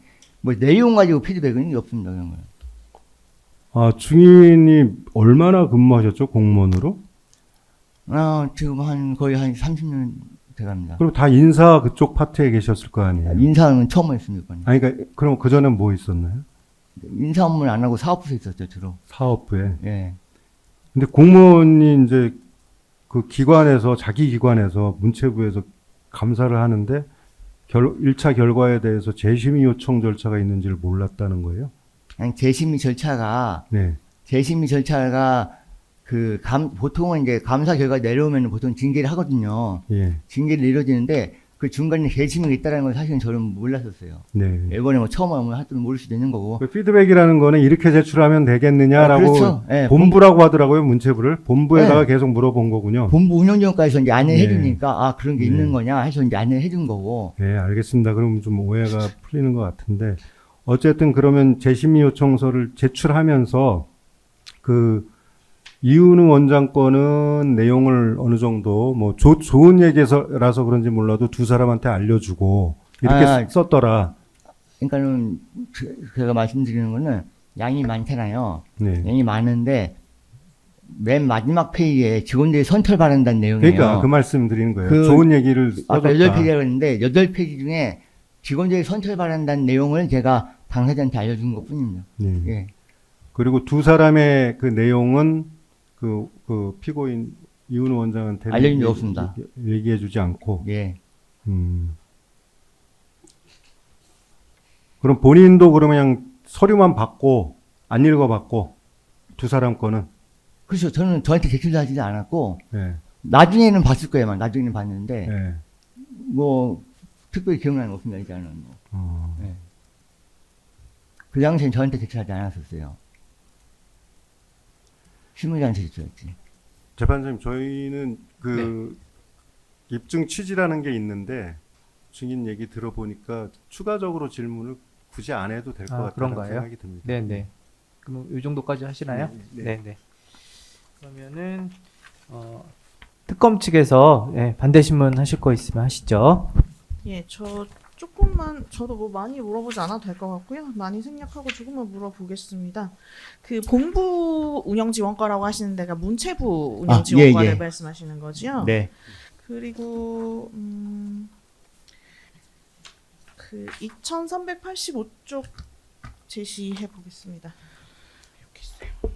내용 가지고 피드백은 없습니다, 그런 거는.
중인이 얼마나 근무하셨죠, 공무원으로?
지금 거의 한 30년 돼갑니다.
그럼 다 인사 그쪽 파트에 계셨을 거 아니에요?
인사는 처음 했습니다.
그럼 그전엔 뭐 있었나요?
인사 업무는 안 하고 사업부에 있었죠, 주로.
사업부에.
예.
근데 공무원이 이제 자기 기관에서 문체부에서 감사를 하는데 1차 결과에 대해서 재심의 요청 절차가 있는지를 몰랐다는 거예요?
아니, 재심의 절차가
네.
보통은 이제 감사 결과 내려오면 보통 징계를 하거든요.
예.
징계를 내려지는데 그 중간에 재심이 있다는 걸 사실은 저는 몰랐었어요.
네.
이번에 뭐 처음 하면 하여튼 모를 수도 있는 거고.
그 피드백이라는 거는 이렇게 제출하면 되겠느냐라고
그렇죠. 예,
본부라고 하더라고요, 문체부를. 본부에다가
네.
계속 물어본 거군요.
본부 운영지원과에서 이제 안내해
네.
주니까 아 그런 게
네.
있는 거냐 해서 이제 안내해 준 거고.
네, 알겠습니다. 그럼 좀 오해가 풀리는 것 같은데 어쨌든 그러면 재심의 요청서를 제출하면서 그 이윤우 원장 거는 내용을 어느 정도 뭐 좋은 얘기라서 그런지 몰라도 두 사람한테 알려주고 이렇게 썼더라.
그러니까는 제가 말씀드리는 거는 양이 많잖아요.
네.
양이 많은데 맨 마지막 페이지에 직원들이 선처를 받는다는 내용이에요.
그러니까 그 말씀 드리는 거예요.
그
좋은 얘기를
아까
써줬다.
8페이지라고 했는데 8페이지 중에 직원들이 선처를 받는다는 내용을 제가 당사자한테 알려준 것 뿐입니다.
네.
예.
그리고 두 사람의 그 내용은 그 피고인 이윤우 원장한테
알려준 적 없습니다.
얘기해주지 않고.
예.
그럼 본인도 그러면 그냥 서류만 받고 안 읽어봤고 두 사람 거는.
그렇죠. 저는 저한테 제출도 하지 않았고
네.
나중에는 봤을 거예요. 나중에는 봤는데
네.
뭐 특별히 기억나는 거 없습니다. 일단은 뭐.
어.
그 당시엔 저한테 제출하지 않았었어요. 실무자한테 제출했지.
재판장님, 저희는 그 입증 취지라는 게 있는데 증인 얘기 들어보니까 추가적으로 질문을 굳이 안 해도 될 것 같다는
그런가요?
생각이 듭니다.
네네. 그럼 이 정도까지 하시나요?
네.
네네. 그러면은 특검 측에서 반대 신문 하실 거 있으면 하시죠.
예, 저도 뭐 많이 물어보지 않아도 될 것 같고요. 많이 생략하고 조금만 물어보겠습니다. 그 본부 운영지원과라고 하시는 데가 문체부 운영지원과를
예.
말씀하시는 거죠?
네.
그리고 그 2385쪽 제시해 보겠습니다. 여기 있어요.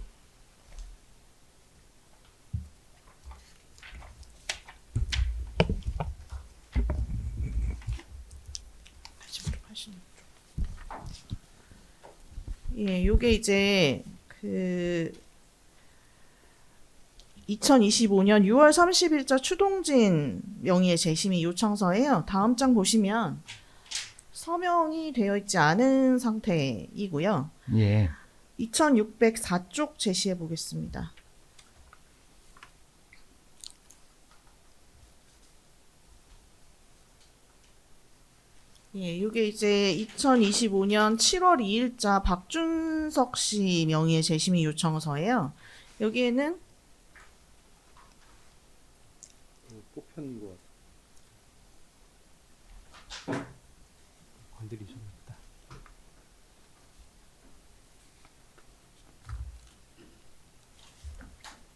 예, 요게 이제 그 2025년 6월 30일자 추동진 명의의 재심의 요청서예요. 다음 장 보시면 서명이 되어 있지 않은 상태이고요.
예.
2604쪽 제시해 보겠습니다. 예, 이게 이제 2025년 7월 2일자 박준석 씨 명의의 재심의 요청서예요. 여기에는
뽑혔는 것 같아요.
건드리셨다.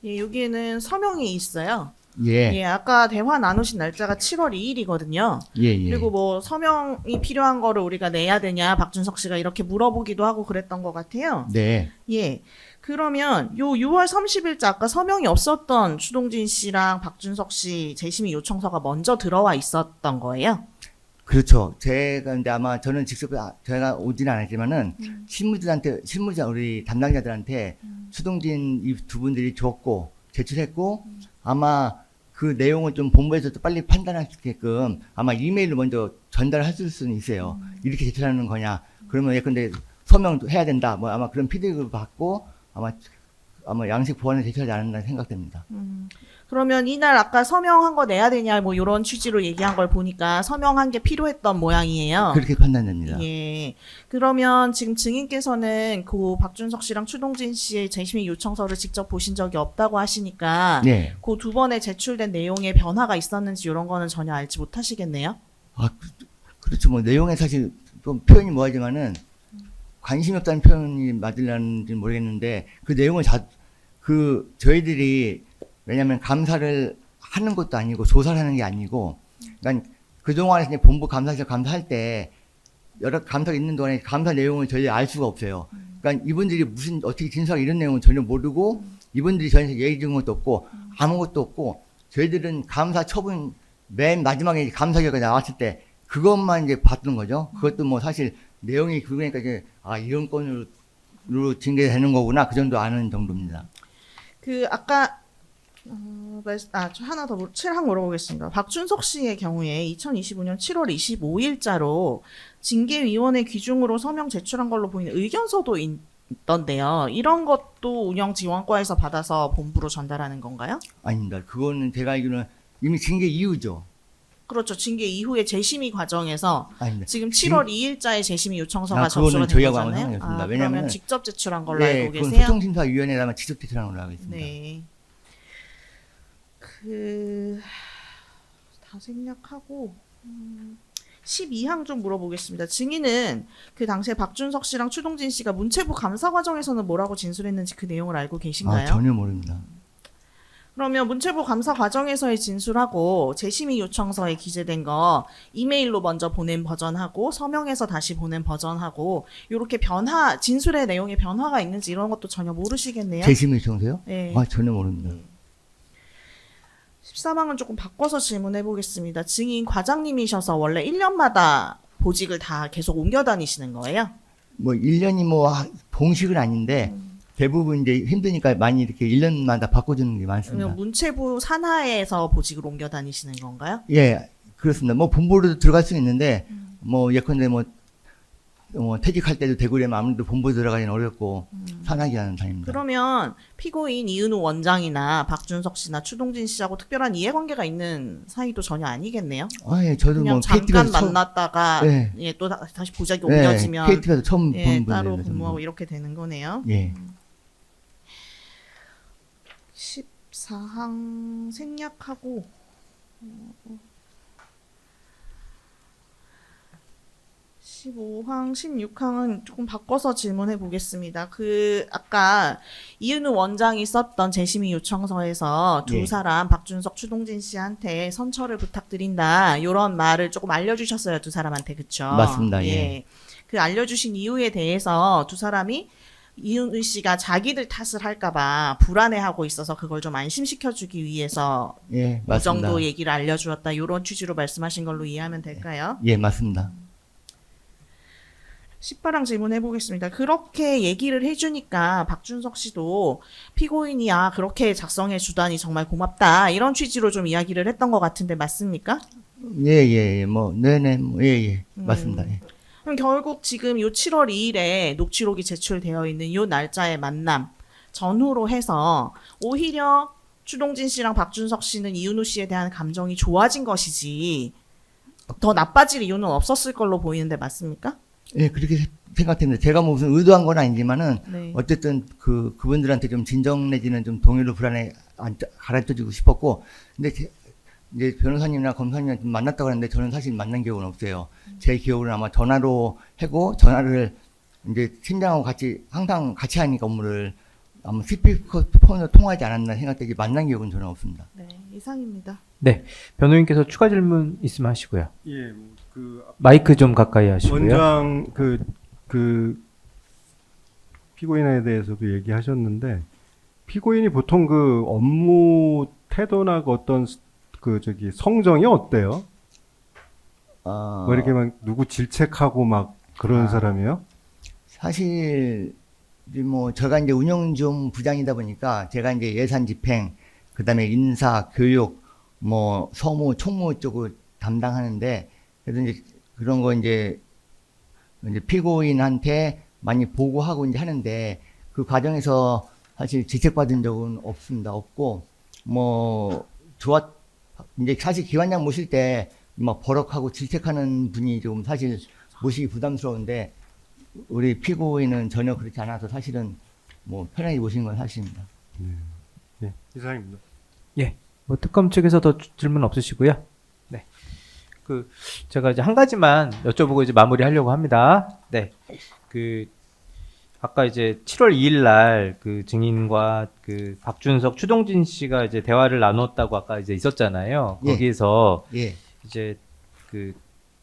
예, 여기에는 서명이 있어요.
예.
예, 아까 대화 나누신 날짜가 7월 2일이거든요.
예.
그리고 뭐 서명이 필요한 거를 우리가 내야 되냐 박준석 씨가 이렇게 물어보기도 하고 그랬던 것 같아요.
네.
예. 그러면 요 6월 30일자 아까 서명이 없었던 추동진 씨랑 박준석 씨 재심의 요청서가 먼저 들어와 있었던 거예요?
그렇죠. 제가 근데 아마 저는 직접 제가 오지는 않았지만은 실무자 우리 담당자들한테 추동진 이 두 분들이 줬고 제출했고 아마 그 내용을 좀 본부에서도 빨리 판단할 수 있게끔 아마 이메일로 먼저 전달할 수는 있어요. 이렇게 제출하는 거냐. 그러면 예컨대 서명도 해야 된다. 뭐 아마 그런 피드백을 받고 아마 양식 보완을 제출하지 않았나 생각됩니다.
그러면 이날 아까 서명한 거 내야 되냐 뭐 이런 취지로 얘기한 걸 보니까 서명한 게 필요했던 모양이에요.
그렇게 판단됩니다.
예. 그러면 지금 증인께서는 그 박준석 씨랑 추동진 씨의 재심의 요청서를 직접 보신 적이 없다고 하시니까
네.
그 두 번에 제출된 내용에 변화가 있었는지 이런 거는 전혀 알지 못하시겠네요.
그렇죠. 뭐 내용에 사실 좀 표현이 뭐하지만은 관심이 없다는 표현이 맞을는지 모르겠는데 그 내용을 저희들이 왜냐하면 감사를 하는 것도 아니고 조사를 하는 게 아니고, 그러니까 그동안에 이제 본부 감사에서 감사할 때 여러 감사가 있는 동안에 감사 내용을 저희 알 수가 없어요. 그러니까 이분들이 어떻게 진술하고 이런 내용은 전혀 모르고 이분들이 저희한테 얘기 준 것도 없고 아무것도 없고 저희들은 감사 처분 맨 마지막에 감사 결과 나왔을 때 그것만 이제 봤던 거죠. 그것도 뭐 사실 내용이 그러니까 이제 이런 건으로 징계되는 거구나 그 정도 아는 정도입니다.
그 아까 저 하나 더 칠항 물어보겠습니다. 박준석 씨의 경우에 2025년 7월 25일자로 징계위원회 귀중으로 서명 제출한 걸로 보이는 의견서도 있던데요. 이런 것도 운영지원과에서 받아서 본부로 전달하는 건가요?
아닙니다. 그거는 제가 알기로는 이미 징계 이후죠.
그렇죠. 징계 이후에 재심의 과정에서
아닙니다.
지금 7월 2일자에 재심의 요청서가
그거는
접수가 된
저희하고 아무
거잖아요.
상관이 없습니다.
그러면
왜냐면은
직접 제출한 걸로
네,
알고
그건
계세요?
소통심사위원회에다만 직접 제출한 걸로 알고 있습니다.
네. 다 생략하고 12항 좀 물어보겠습니다. 증인은 그 당시에 박준석 씨랑 추동진 씨가 문체부 감사 과정에서는 뭐라고 진술했는지 그 내용을 알고 계신가요?
전혀 모릅니다.
그러면 문체부 감사 과정에서의 진술하고 재심의 요청서에 기재된 거 이메일로 먼저 보낸 버전하고 서명해서 다시 보낸 버전하고 이렇게 진술의 내용에 변화가 있는지 이런 것도 전혀 모르시겠네요.
재심 요청서요?
네.
전혀 모릅니다.
14방은 조금 바꿔서 질문해 보겠습니다. 증인 과장님이셔서 원래 1년마다 보직을 다 계속 옮겨 다니시는 거예요?
뭐 1년이 봉식은 아닌데 대부분 이제 힘드니까 많이 이렇게 1년마다 바꿔주는 게 많습니다.
그러면 문체부 산하에서 보직을 옮겨 다니시는 건가요?
예, 그렇습니다. 뭐 본부로 들어갈 수는 있는데 뭐 예컨대 퇴직할 때도 되고 그러면 아무래도 본부 들어가기는 어렵고 산하기라는 다닙니다.
그러면 피고인 이은우 원장이나 박준석 씨나 추동진 씨하고 특별한 이해관계가 있는 사이도 전혀 아니겠네요?
예, 저도
그냥
뭐
잠깐
KTV에서
만났다가
네.
예, 또 다시 보직이 옮겨지면
KTV에서 처음
예,
본
따로
분들
근무하고 이렇게 되는 거네요.
예.
14항 생략하고 15항, 16항은 조금 바꿔서 질문해 보겠습니다. 아까 이은우 원장이 썼던 재심의 요청서에서 두
예.
사람, 박준석, 추동진 씨한테 선처를 부탁드린다. 이런 말을 조금 알려주셨어요. 두 사람한테. 그쵸?
맞습니다. 예.
그 알려주신 이유에 대해서 두 사람이 이은우 씨가 자기들 탓을 할까봐 불안해하고 있어서 그걸 좀 안심시켜주기 위해서
예,
그
맞습니다.
정도 얘기를 알려주었다. 이런 취지로 말씀하신 걸로 이해하면 될까요?
예, 맞습니다.
18항 질문해 보겠습니다. 그렇게 얘기를 해주니까 박준석 씨도 피고인이 그렇게 작성해 주다니 정말 고맙다. 이런 취지로 좀 이야기를 했던 것 같은데 맞습니까?
예. 네네. 예. 맞습니다. 예.
그럼 결국 지금 요 7월 2일에 녹취록이 제출되어 있는 요 날짜의 만남 전후로 해서 오히려 추동진 씨랑 박준석 씨는 이은우 씨에 대한 감정이 좋아진 것이지 더 나빠질 이유는 없었을 걸로 보이는데 맞습니까?
예, 그렇게 생각했는데 제가 뭐 무슨 의도한 건 아니지만은
네.
어쨌든 그분들한테 좀 진정 내지는 좀 동의로 불안에 가르쳐주고 싶었고, 근데 이제 변호사님이나 검사님이랑 좀 만났다고 하는데 저는 사실 만난 기억은 없어요. 제 기억으로는 아마 전화로 하고 전화를 이제 팀장하고 항상 같이 하니까 업무를 아마 스피커폰으로 통화하지 않았나 생각되지 만난 기억은 저는 없습니다.
네, 이상입니다.
네, 변호인께서 추가 질문 있으면 하시고요.
예,
마이크 좀 가까이 하시고요.
원장 피고인에 대해서도 얘기하셨는데 피고인이 보통 그 업무 태도나 어떤 성정이 어때요? 뭐 이렇게 막 누구 질책하고 막 그런 사람이요?
사실 뭐 제가 이제 운영지원 부장이다 보니까 제가 이제 예산 집행, 그다음에 인사, 교육, 뭐 서무, 총무 쪽을 담당하는데 그래서 이제 그런 거 이제 피고인한테 많이 보고하고 이제 하는데 그 과정에서 사실 질책받은 적은 없습니다. 없고 뭐 이제 사실 기관장 모실 때 막 버럭하고 질책하는 분이 좀 사실 모시기 부담스러운데 우리 피고인은 전혀 그렇지 않아서 사실은 뭐 편하게 모시는 건 사실입니다.
네, 이상입니다.
예, 뭐 특검 측에서 더 질문 없으시고요. 네, 제가 이제 한 가지만 여쭤보고 이제 마무리하려고 합니다. 네, 아까 이제 7월 2일 날 그 증인과 그 박준석, 추동진 씨가 이제 대화를 나눴다고 아까 이제 있었잖아요.
예.
거기에서
예,
이제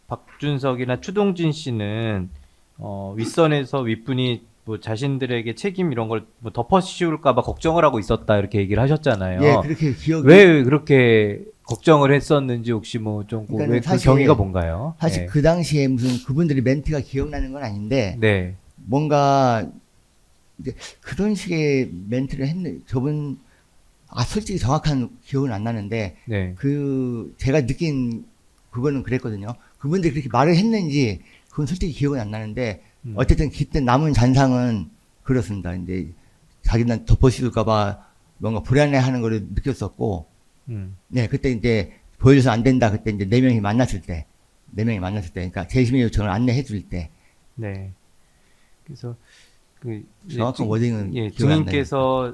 박준석이나 추동진 씨는 윗선에서 윗분이 뭐 자신들에게 책임 이런 걸 뭐 덮어씌울까봐 걱정을 하고 있었다 이렇게 얘기를 하셨잖아요.
예, 그렇게 기억이
왜 그렇게 걱정을 했었는지 혹시 뭐 좀
그러니까는
왜 그
사실-
경위가 뭔가요?
사실
네.
그 당시에 무슨 그분들이 멘트가 기억나는 건 아닌데
네.
뭔가 이제 그런 식의 멘트를 했는 저분 솔직히 정확한 기억은 안 나는데
네.
그 제가 느낀 그거는 그랬거든요. 그분들이 그렇게 말을 했는지 그건 솔직히 기억은 안 나는데 어쨌든 그때 남은 잔상은 그렇습니다. 이제 자기는 덮어씌울까봐 뭔가 불안해하는 걸 느꼈었고,
음.
네 그때 이제 보여줘서 안 된다. 그때 이제 네 명이 만났을 때, 그러니까 재심의 요청을 안내해줄 때
네. 그래서 그
정확한 워딩은
예,
기억이 안 나요.
증인께서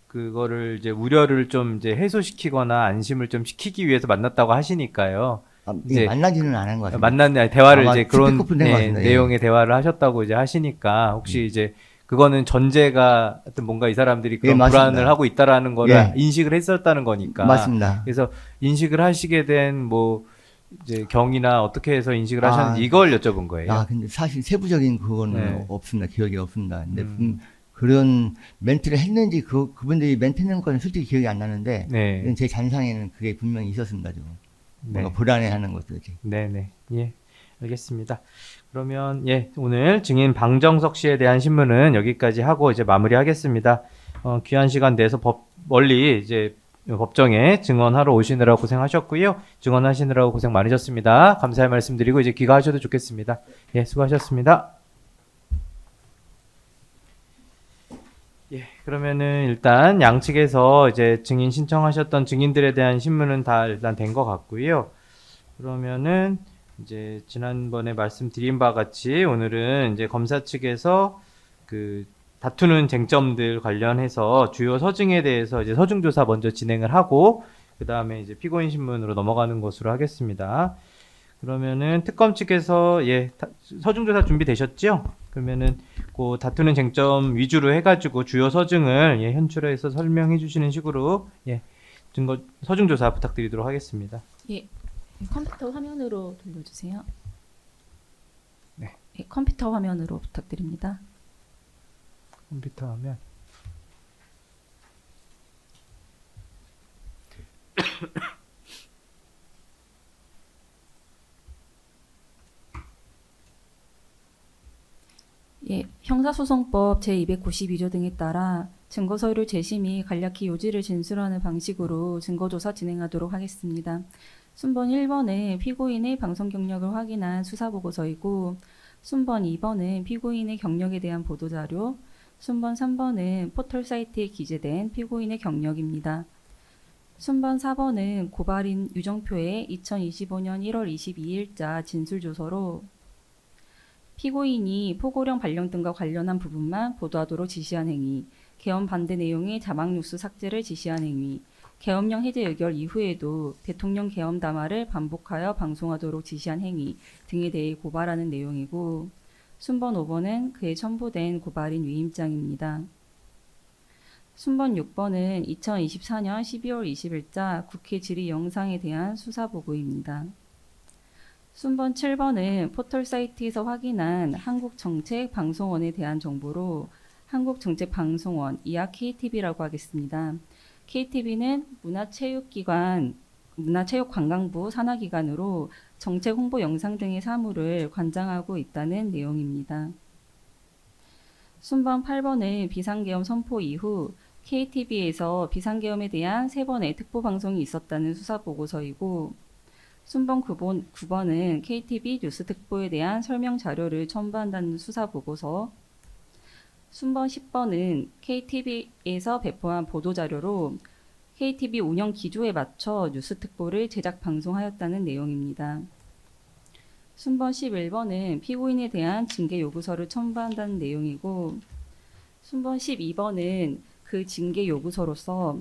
그거를 이제 우려를 좀 이제 해소시키거나 안심을 좀 시키기 위해서 만났다고 하시니까요. 이제
만나지는 않은 것 같습니다.
만난 대화를
아마
이제 그런
스피커폰 된것 같습니다. 예.
내용의 대화를 하셨다고 이제 하시니까 혹시 이제 그거는 전제가 하여튼 뭔가 이 사람들이 그런
맞습니다.
불안을 하고 있다라는 거를
예.
인식을 했었다는 거니까.
맞습니다.
그래서 인식을 하시게 된 뭐 이제 경위나 어떻게 해서 인식을
아,
하셨는지 이걸 여쭤본 거예요.
근데 사실 세부적인 그거는
네.
없습니다. 기억이 없습니다. 근데 그런 멘트를 했는지 그분들이 멘트 했는 건 솔직히 기억이 안 나는데
네.
제 잔상에는 그게 분명히 있었습니다. 좀
네.
뭔가 불안해하는 것들이.
네네. 예. 알겠습니다. 그러면 예, 오늘 증인 방정석 씨에 대한 신문은 여기까지 하고 이제 마무리하겠습니다. 귀한 시간 내서 멀리 이제 법정에 증언하러 오시느라고 고생하셨고요. 증언하시느라고 고생 많으셨습니다. 감사의 말씀드리고 이제 귀가하셔도 좋겠습니다. 예, 수고하셨습니다. 예, 그러면은 일단 양측에서 이제 증인 신청하셨던 증인들에 대한 신문은 다 일단 된 것 같고요. 그러면은 이제 지난번에 말씀드린 바와 같이 오늘은 이제 검사 측에서 그 다투는 쟁점들 관련해서 주요 서증에 대해서 이제 서중 조사 먼저 진행을 하고 그 다음에 이제 피고인 신문으로 넘어가는 것으로 하겠습니다. 그러면은 특검 측에서 예 서중 조사 준비되셨죠? 그러면은 그 다투는 쟁점 위주로 해가지고 주요 서증을 예 현출해서 설명해 주시는 식으로 예 증거 서중 조사 부탁드리도록 하겠습니다.
예, 컴퓨터 화면으로 돌려주세요.
네.
예, 컴퓨터 화면으로 부탁드립니다.
컴퓨터 하면
예, 형사소송법 제292조 등에 따라 증거서류 재심이 간략히 요지를 진술하는 방식으로 증거조사 진행하도록 하겠습니다. 순번 1번은 피고인의 방송 경력을 확인한 수사보고서이고 순번 2번은 피고인의 경력에 대한 보도자료, 순번 3번은 포털 사이트에 기재된 피고인의 경력입니다. 순번 4번은 고발인 유정표의 2025년 1월 22일자 진술조서로 피고인이 포고령 발령 등과 관련한 부분만 보도하도록 지시한 행위, 계엄 반대 내용의 자막 뉴스 삭제를 지시한 행위, 계엄령 해제 의결 이후에도 대통령 계엄 담화를 반복하여 방송하도록 지시한 행위 등에 대해 고발하는 내용이고 순번 5번은 그에 첨부된 고발인 위임장입니다. 순번 6번은 2024년 12월 20일자 국회 질의 영상에 대한 수사보고입니다. 순번 7번은 포털 사이트에서 확인한 한국정책방송원에 대한 정보로 한국정책방송원, 이하 KTV라고 하겠습니다. KTV는 문화체육관광부 산하기관으로 정책 홍보 영상 등의 사무를 관장하고 있다는 내용입니다. 순번 8번은 비상계엄 선포 이후 KTV에서 비상계엄에 대한 3번의 특보방송이 있었다는 수사보고서이고 순번 9번은 KTV 뉴스 특보에 대한 설명 자료를 첨부한다는 수사보고서, 순번 10번은 KTV에서 배포한 보도자료로 KTV 운영 기조에 맞춰 뉴스 특보를 제작 방송하였다는 내용입니다. 순번 11번은 피고인에 대한 징계 요구서를 첨부한다는 내용이고 순번 12번은 그 징계 요구서로서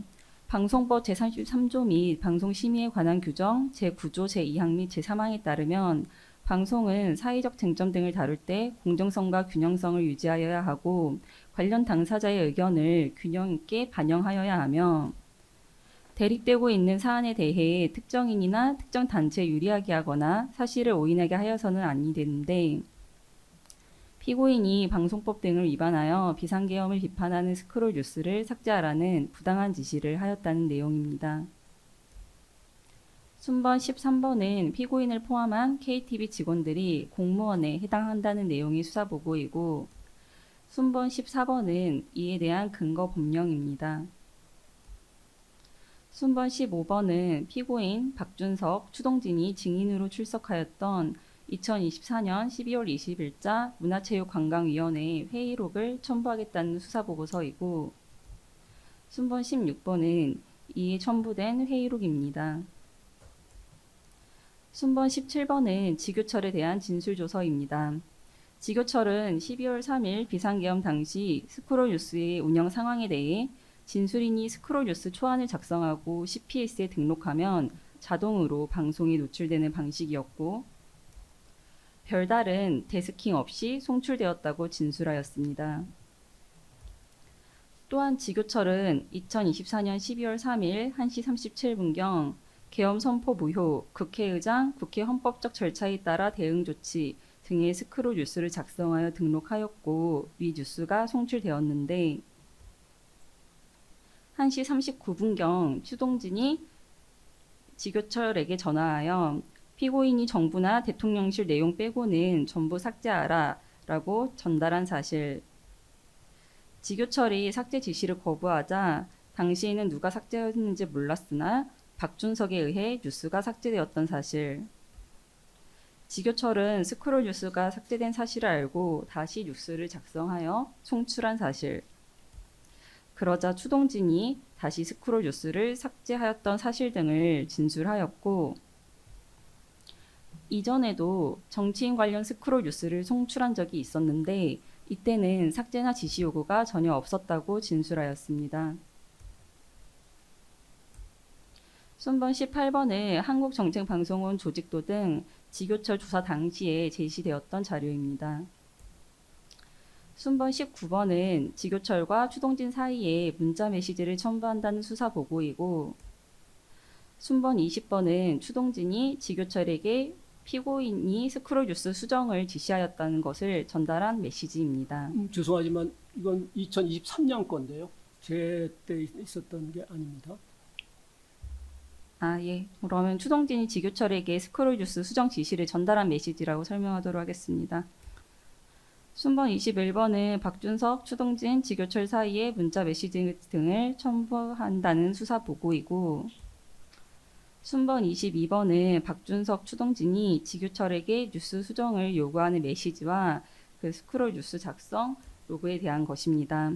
방송법 제33조 및 방송심의에 관한 규정 제9조 제2항 및 제3항에 따르면 방송은 사회적 쟁점 등을 다룰 때 공정성과 균형성을 유지하여야 하고 관련 당사자의 의견을 균형 있게 반영하여야 하며 대립되고 있는 사안에 대해 특정인이나 특정 단체에 유리하게 하거나 사실을 오인하게 하여서는 아니 되는데 피고인이 방송법 등을 위반하여 비상계엄을 비판하는 스크롤 뉴스를 삭제하라는 부당한 지시를 하였다는 내용입니다. 순번 13번은 피고인을 포함한 KTB 직원들이 공무원에 해당한다는 내용의 수사보고이고 순번 14번은 이에 대한 근거 법령입니다. 순번 15번은 피고인 박준석, 추동진이 증인으로 출석하였던 2024년 12월 20일자 문화체육관광위원회 회의록을 첨부하겠다는 수사보고서이고 순번 16번은 이에 첨부된 회의록입니다. 순번 17번은 지교철에 대한 진술조서입니다. 지교철은 12월 3일 비상계엄 당시 스크롤뉴스의 운영 상황에 대해 진술인이 스크롤뉴스 초안을 작성하고 CPS에 등록하면 자동으로 방송에 노출되는 방식이었고 별다른 데스킹 없이 송출되었다고 진술하였습니다. 또한 지교철은 2024년 12월 3일 1시 37분경 계엄 선포 무효, 국회의장, 국회 헌법적 절차에 따라 대응 조치 등의 스크롤 뉴스를 작성하여 등록하였고 위 뉴스가 송출되었는데 1시 39분경 추동진이 지교철에게 전화하여 피고인이 정부나 대통령실 내용 빼고는 전부 삭제하라 라고 전달한 사실. 지교철이 삭제 지시를 거부하자 당시에는 누가 삭제했는지 몰랐으나 박준석에 의해 뉴스가 삭제되었던 사실. 지교철은 스크롤 뉴스가 삭제된 사실을 알고 다시 뉴스를 작성하여 송출한 사실. 그러자 추동진이 다시 스크롤 뉴스를 삭제하였던 사실 등을 진술하였고 이전에도 정치인 관련 스크롤 뉴스를 송출한 적이 있었는데 이때는 삭제나 지시 요구가 전혀 없었다고 진술하였습니다. 순번 18번은 한국정책방송원 조직도 등 지교철 조사 당시에 제시되었던 자료입니다. 순번 19번은 지교철과 추동진 사이에 문자 메시지를 첨부한다는 수사 보고이고 순번 20번은 추동진이 지교철에게 피고인이 스크롤 뉴스 수정을 지시하였다는 것을 전달한 메시지입니다.
죄송하지만 이건 2023년 건데요. 제 때 있었던 게 아닙니다.
예. 그러면 추동진이 지교철에게 스크롤 뉴스 수정 지시를 전달한 메시지라고 설명하도록 하겠습니다. 순번 21번은 박준석, 추동진, 지교철 사이에 문자 메시지 등을 첨부한다는 수사 보고이고 순번 22번은 박준석, 추동진이 지교철에게 뉴스 수정을 요구하는 메시지와 그 스크롤 뉴스 작성 로그에 대한 것입니다.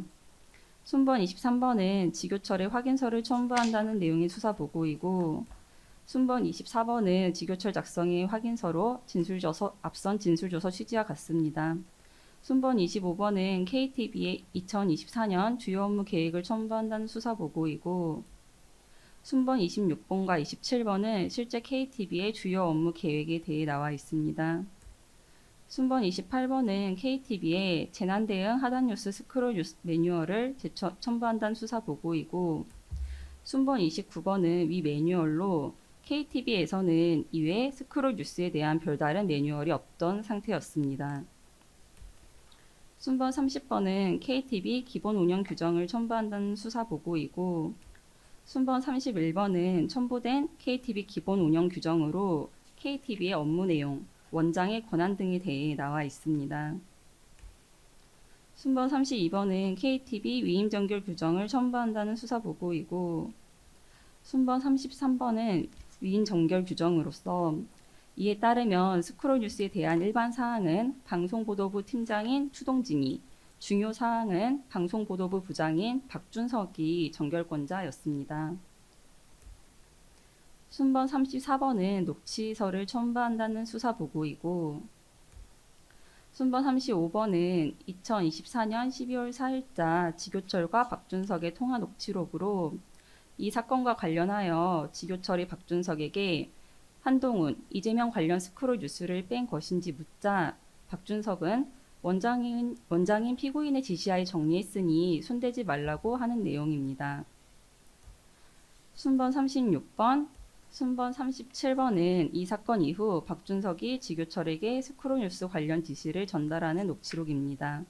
순번 23번은 지교철에 확인서를 첨부한다는 내용의 수사 보고이고 순번 24번은 지교철 작성의 확인서로 앞선 진술조서 취지와 같습니다. 순번 25번은 KTB의 2024년 주요 업무 계획을 첨부한다는 수사 보고이고 순번 26번과 27번은 실제 KTB의 주요 업무 계획에 대해 나와 있습니다. 순번 28번은 KTB의 재난대응 하단뉴스 스크롤 뉴스 매뉴얼을 첨부한다는 수사 보고이고 순번 29번은 위 매뉴얼로 KTB에서는 이외 스크롤 뉴스에 대한 별다른 매뉴얼이 없던 상태였습니다. 순번 30번은 KTB 기본 운영 규정을 첨부한다는 수사 보고이고 순번 31번은 첨부된 KTB 기본 운영 규정으로 KTB의 업무 내용, 원장의 권한 등에 대해 나와 있습니다. 순번 32번은 KTB 위임 정결 규정을 첨부한다는 수사 보고이고 순번 33번은 위임 정결 규정으로서 이에 따르면 스크롤 뉴스에 대한 일반 사항은 방송보도부 팀장인 추동진이, 중요 사항은 방송보도부 부장인 박준석이 정결권자였습니다. 순번 34번은 녹취서를 첨부한다는 수사 보고이고 순번 35번은 2024년 12월 4일자 지교철과 박준석의 통화 녹취록으로 이 사건과 관련하여 지교철이 박준석에게 한동훈, 이재명 관련 스크롤 뉴스를 뺀 것인지 묻자 박준석은 원장인 피고인의 지시하에 정리했으니 손대지 말라고 하는 내용입니다. 순번 36번, 순번 37번은 이 사건 이후 박준석이 지교철에게 스크롤 뉴스 관련 지시를 전달하는 녹취록입니다.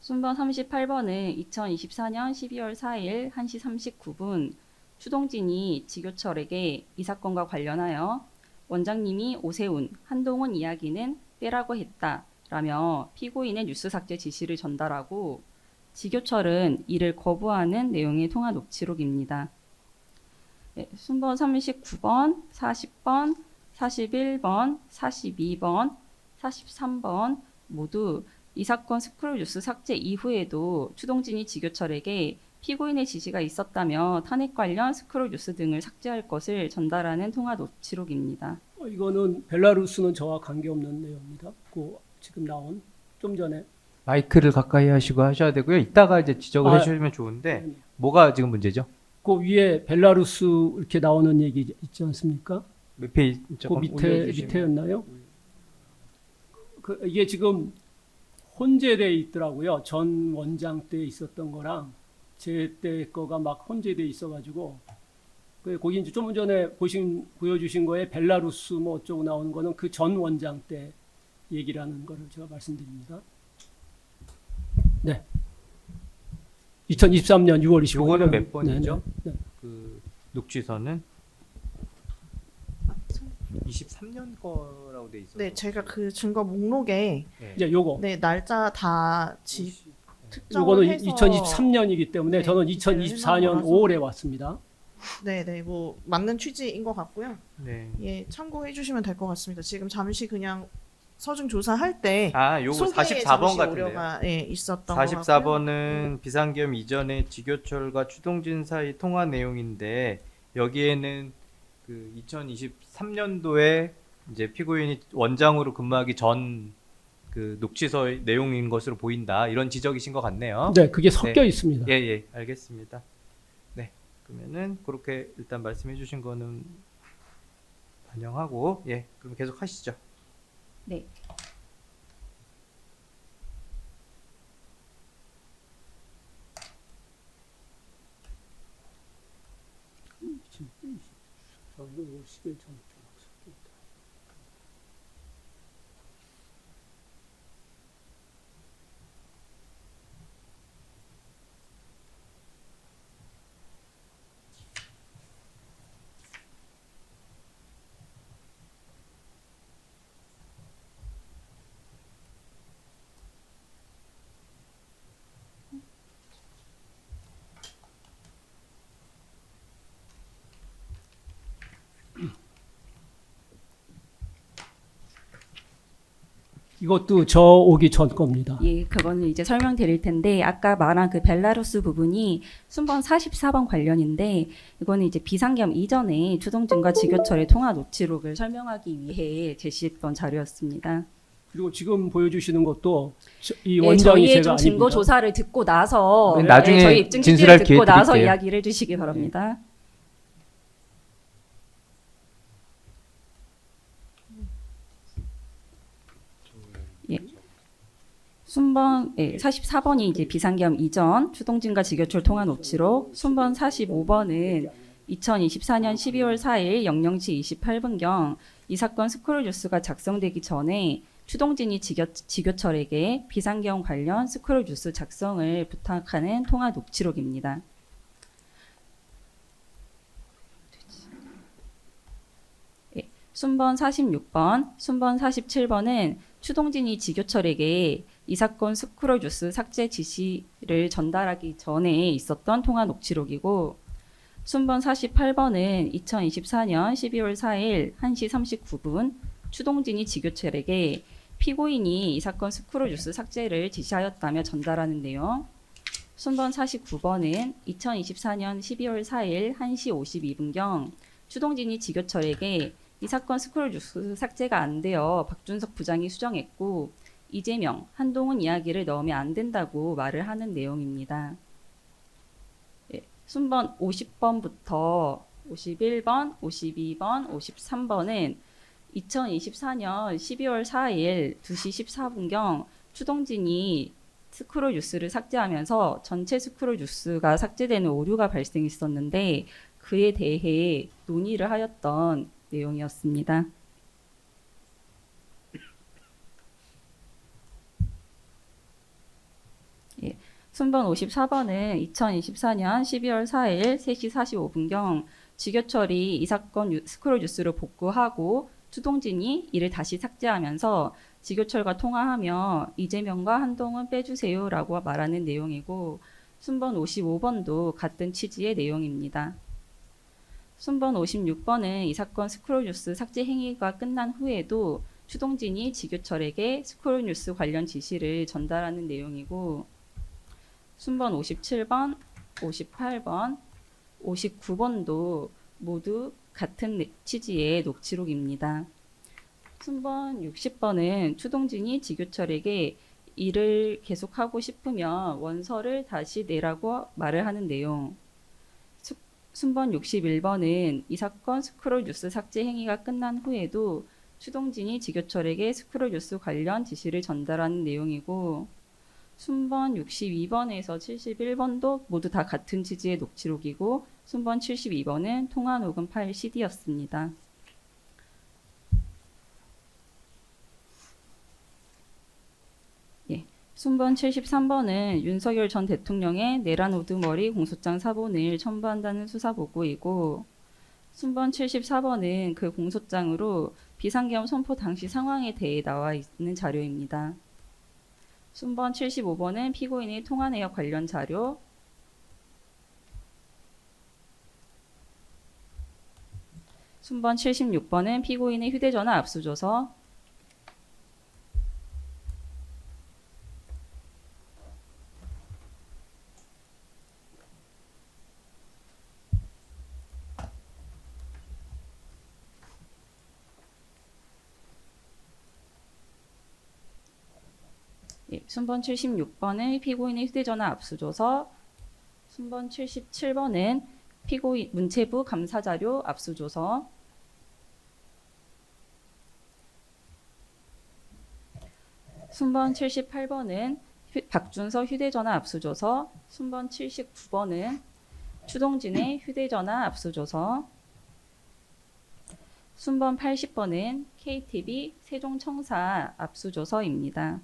순번 38번은 2024년 12월 4일 1시 39분 추동진이 지교철에게 이 사건과 관련하여 원장님이 오세훈, 한동훈 이야기는 빼라고 했다라며 피고인의 뉴스 삭제 지시를 전달하고 지교철은 이를 거부하는 내용의 통화 녹취록입니다. 네, 순번 39번, 40번, 41번, 42번, 43번 모두 이 사건 스크롤 뉴스 삭제 이후에도 추동진이 지교철에게 피고인의 지시가 있었다며 탄핵 관련 스크롤 뉴스 등을 삭제할 것을 전달하는 통화 녹취록입니다.
이거는 벨라루스는 저와 관계없는 내용입니다. 그 지금 나온 좀 전에
마이크를 가까이 하시고 하셔야 되고요. 이따가 이제 지적을
아,
해주시면 좋은데 뭐가 지금 문제죠?
그 위에 벨라루스 이렇게 나오는 얘기 있지 않습니까?
몇 페이지
그 밑에였나요? 이게 지금 혼재돼 있더라고요. 전 원장 때 있었던 거랑 제 때 거가 막 혼재돼 있어가지고 거기 이제 좀 전에 보여주신 거에 벨라루스 뭐 어쩌고 나오는 거는 그 전 원장 때 얘기라는 거를 제가 말씀드립니다. 네. 2023년 6월 25일.
요거는 몇 번이죠?
네.
그 녹취서는 23년 거라고 돼 있어서.
네, 제가 그 증거 목록에
네.
이제 요거.
네, 날짜 다 특정을
요거는
해서
2023년이기 때문에
네,
저는
기재를
2024년
해놓은 거라서.
5월에 왔습니다.
네, 네, 뭐 맞는 취지인 것 같고요.
네.
예, 참고해 주시면 될 것 같습니다. 지금 잠시 그냥 서증 조사할 때
아, 요거
소개에
44번
잠시
같은데요.
오류가 있었던 것 같고요.
44번은 비상계엄 이전에 지교철과 추동진 사이 통화 내용인데 여기에는 그 2023년도에 이제 피고인이 원장으로 근무하기 전 그 녹취서 내용인 것으로 보인다. 이런 지적이신 것 같네요.
네, 그게 섞여 있습니다.
예, 예, 알겠습니다. 네, 그러면은 그렇게 일단 말씀해 주신 거는 반영하고, 예, 그럼 계속 하시죠.
네.
이것도 저 오기 전 겁니다.
예, 그거는 이제 설명드릴 텐데 아까 말한 그 벨라루스 부분이 순번 44번 관련인데 이거는 이제 비상계엄 이전에 추동진과 지교철의 통화 녹취록을 설명하기 위해 제시했던 자료였습니다.
그리고 지금 보여주시는 것도 이
예,
원장이
저희의
제가
좀
아닙니다.
증거 조사를 듣고 나서
네, 나중에
저희 입증
진술할
취지를 듣고
기회
나서
드릴게요.
이야기를 해주시기 바랍니다. 예. 순번 44번이 이제 비상계엄 이전 추동진과 지교철 통화 녹취록, 순번 45번은 2024년 12월 4일 00시 28분경 이 사건 스크롤 뉴스가 작성되기 전에 추동진이 지교철에게 비상계엄 관련 스크롤 뉴스 작성을 부탁하는 통화 녹취록입니다. 예, 순번 46번, 순번 47번은 추동진이 지교철에게 이 사건 스크롤 뉴스 삭제 지시를 전달하기 전에 있었던 통화 녹취록이고, 순번 48번은 2024년 12월 4일 1시 39분 추동진이 지교철에게 피고인이 이 사건 스크롤 뉴스 삭제를 지시하였다며 전달하는 내용. 순번 49번은 2024년 12월 4일 1시 52분경 추동진이 지교철에게 이 사건 스크롤 뉴스 삭제가 안 되어 박준석 부장이 수정했고 이재명, 한동훈 이야기를 넣으면 안 된다고 말을 하는 내용입니다. 예, 순번 50번부터 51번, 52번, 53번은 2024년 12월 4일 2시 14분경 추동진이 스크롤 뉴스를 삭제하면서 전체 스크롤 뉴스가 삭제되는 오류가 발생했었는데 그에 대해 논의를 하였던 내용이었습니다. 예, 순번 54번은 2024년 12월 4일 3시 45분경 지교철이 이 사건 스크롤 뉴스를 복구하고 추동진이 이를 다시 삭제하면서 지교철과 통화하며 이재명과 한동훈 빼주세요라고 말하는 내용이고, 순번 55번도 같은 취지의 내용입니다. 순번 56번은 이 사건 스크롤 뉴스 삭제 행위가 끝난 후에도 추동진이 지교철에게 스크롤 뉴스 관련 지시를 전달하는 내용이고, 순번 57번, 58번, 59번도 모두 같은 취지의 녹취록입니다. 순번 60번은 추동진이 지교철에게 일을 계속하고 싶으면 원서를 다시 내라고 말을 하는 내용. 순번 61번은 이 사건 스크롤 뉴스 삭제 행위가 끝난 후에도 추동진이 지교철에게 스크롤 뉴스 관련 지시를 전달하는 내용이고, 순번 62번에서 71번도 모두 다 같은 취지의 녹취록이고, 순번 72번은 통화 녹음 파일 CD였습니다. 순번 73번은 윤석열 전 대통령의 내란 우두머리 공소장 사본을 첨부한다는 수사보고이고, 순번 74번은 그 공소장으로 비상계엄 선포 당시 상황에 대해 나와 있는 자료입니다. 순번 75번은 피고인의 통화 내역 관련 자료, 순번 76번은 피고인의 휴대전화 압수조서, 순번 76번은 피고인의 휴대전화 압수조서, 순번 77번은 피고인 문체부 감사자료 압수조서, 순번 78번은 박준서 휴대전화 압수조서, 순번 79번은 추동진의 휴대전화 압수조서, 순번 80번은 KTV 세종청사 압수조서입니다.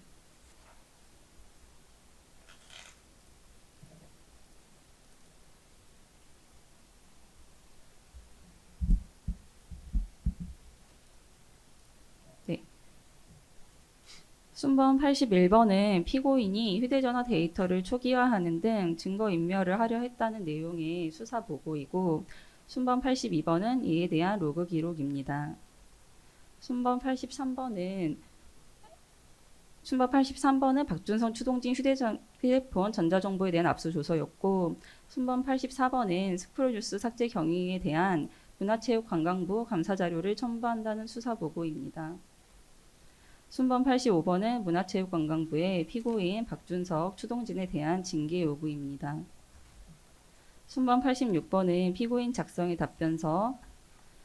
순번 81번은 피고인이 휴대전화 데이터를 초기화하는 등 증거인멸을 하려 했다는 내용의 수사보고이고, 순번 82번은 이에 대한 로그 기록입니다. 순번 83번은 박준성 추동진 휴대폰 전자정보에 대한 압수조서였고, 순번 84번은 스크롤뉴스 삭제 경위에 대한 문화체육관광부 감사자료를 첨부한다는 수사보고입니다. 순번 85번은 문화체육관광부의 피고인 박준석, 추동진에 대한 징계 요구입니다. 순번 86번은 피고인 작성의 답변서,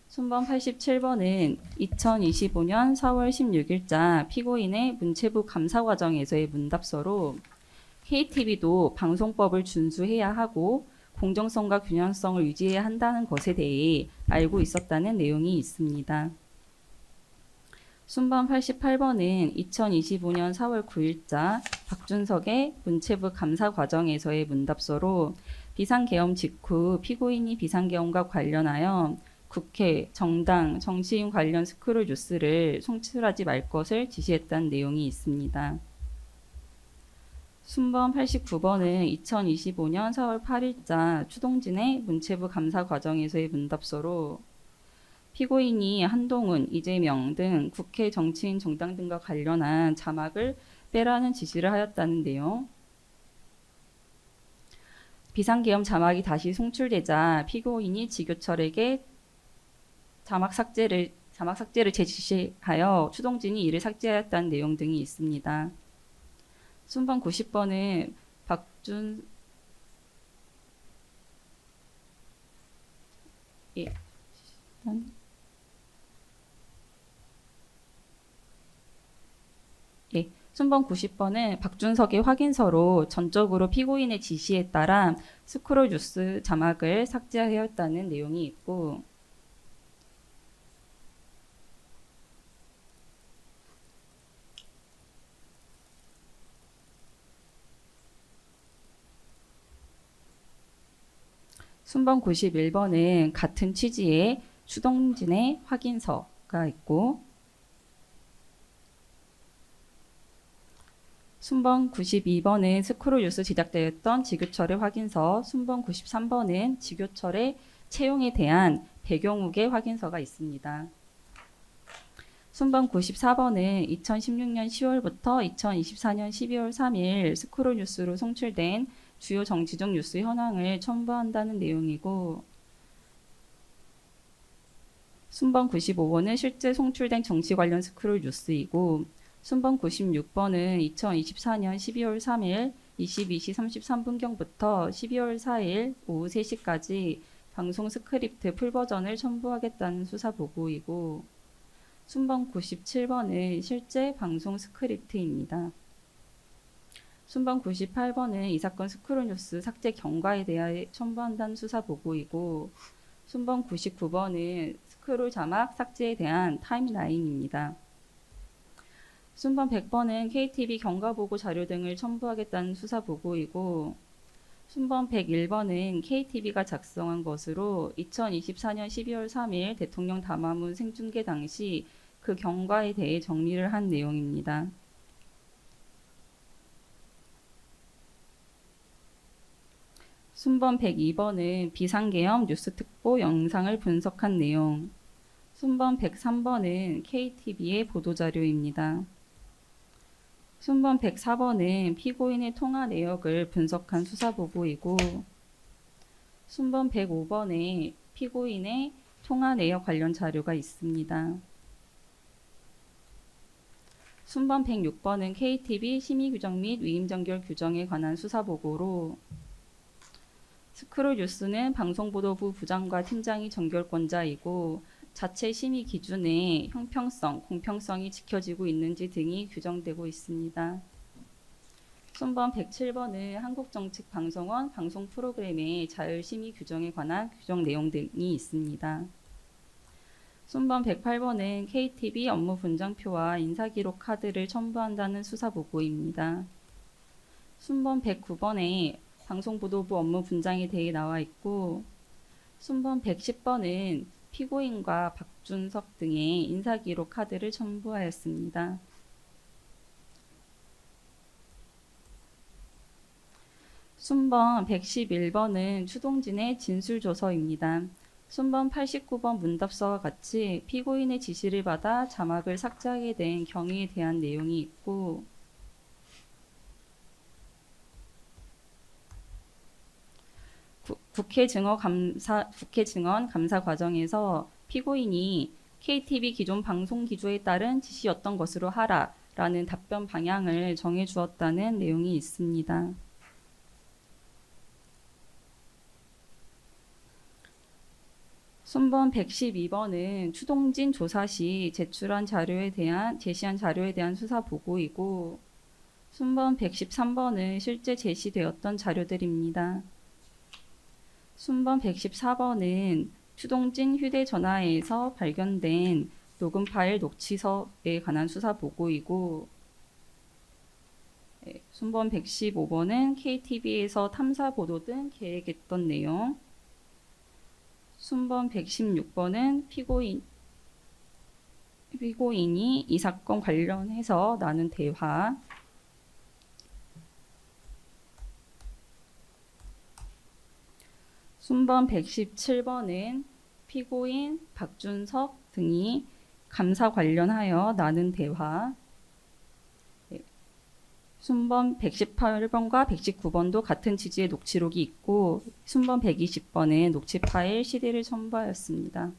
순번 87번은 2025년 4월 16일자 피고인의 문체부 감사 과정에서의 문답서로 KTV도 방송법을 준수해야 하고 공정성과 균형성을 유지해야 한다는 것에 대해 알고 있었다는 내용이 있습니다. 순번 88번은 2025년 4월 9일자 박준석의 문체부 감사 과정에서의 문답서로 비상계엄 직후 피고인이 비상계엄과 관련하여 국회, 정당, 정치인 관련 스크롤 뉴스를 송출하지 말 것을 지시했다는 내용이 있습니다. 순번 89번은 2025년 4월 8일자 추동진의 문체부 감사 과정에서의 문답서로 피고인이 한동훈, 이재명 등 국회 정치인 정당 등과 관련한 자막을 빼라는 지시를 하였다는 내용, 비상계엄 자막이 다시 송출되자 피고인이 지교철에게 자막 삭제를 제시하여 추동진이 이를 삭제하였다는 내용 등이 있습니다. 순번 90번은 순번 90번은 박준석의 확인서로 전적으로 피고인의 지시에 따라 스크롤 뉴스 자막을 삭제하였다는 내용이 있고, 순번 91번은 같은 취지의 추동진의 확인서가 있고, 순번 92번은 스크롤뉴스 제작되었던 지교철의 확인서, 순번 93번은 지교철의 채용에 대한 배경욱의 확인서가 있습니다. 순번 94번은 2016년 10월부터 2024년 12월 3일 스크롤뉴스로 송출된 주요 정치적 뉴스 현황을 첨부한다는 내용이고, 순번 95번은 실제 송출된 정치 관련 스크롤 뉴스이고, 순번 96번은 2024년 12월 3일 22시 33분경부터 12월 4일 오후 3시까지 방송 스크립트 풀버전을 첨부하겠다는 수사 보고이고, 순번 97번은 실제 방송 스크립트입니다. 순번 98번은 이 사건 스크롤뉴스 삭제 경과에 대하여 첨부한다는 수사 보고이고, 순번 99번은 스크롤 자막 삭제에 대한 타임라인입니다. 순번 100번은 KTV 경과 보고 자료 등을 첨부하겠다는 수사 보고이고, 순번 101번은 KTV가 작성한 것으로 2024년 12월 3일 대통령 담화문 생중계 당시 그 경과에 대해 정리를 한 내용입니다. 순번 102번은 비상계엄 뉴스특보 영상을 분석한 내용. 순번 103번은 KTV의 보도자료입니다. 순번 104번은 피고인의 통화 내역을 분석한 수사보고이고, 순번 105번에 피고인의 통화 내역 관련 자료가 있습니다. 순번 106번은 KTV 심의규정 및 위임전결 규정에 관한 수사보고로, 스크롤뉴스는 방송보도부 부장과 팀장이 전결권자이고 자체 심의 기준의 형평성, 공평성이 지켜지고 있는지 등이 규정되고 있습니다. 순번 107번은 한국정책방송원 방송 프로그램의 자율심의 규정에 관한 규정 내용 등이 있습니다. 순번 108번은 KTV 업무 분장표와 인사기록 카드를 첨부한다는 수사보고입니다. 순번 109번에 방송보도부 업무 분장에 대해 나와 있고, 순번 110번은 피고인과 박준석 등의 인사기록 카드를 첨부하였습니다. 순번 111번은 추동진의 진술조서입니다. 순번 89번 문답서와 같이 피고인의 지시를 받아 자막을 삭제하게 된 경위에 대한 내용이 있고, 국회 증언 감사 과정에서 피고인이 KTV 기존 방송 기조에 따른 지시였던 것으로 하라라는 답변 방향을 정해 주었다는 내용이 있습니다. 순번 112번은 추동진 조사 시 제시한 자료에 대한 수사 보고이고, 순번 113번은 실제 제시되었던 자료들입니다. 순번 114번은 추동진 휴대전화에서 발견된 녹음 파일 녹취서에 관한 수사 보고이고, 순번 115번은 KTV에서 탐사 보도 등 계획했던 내용, 순번 116번은 피고인이 이 사건 관련해서 나눈 대화, 순번 117번은 피고인 박준석 등이 감사 관련하여 나눈 대화, 순번 118번과 119번도 같은 취지의 녹취록이 있고, 순번 120번은 녹취 파일 CD를 첨부하였습니다.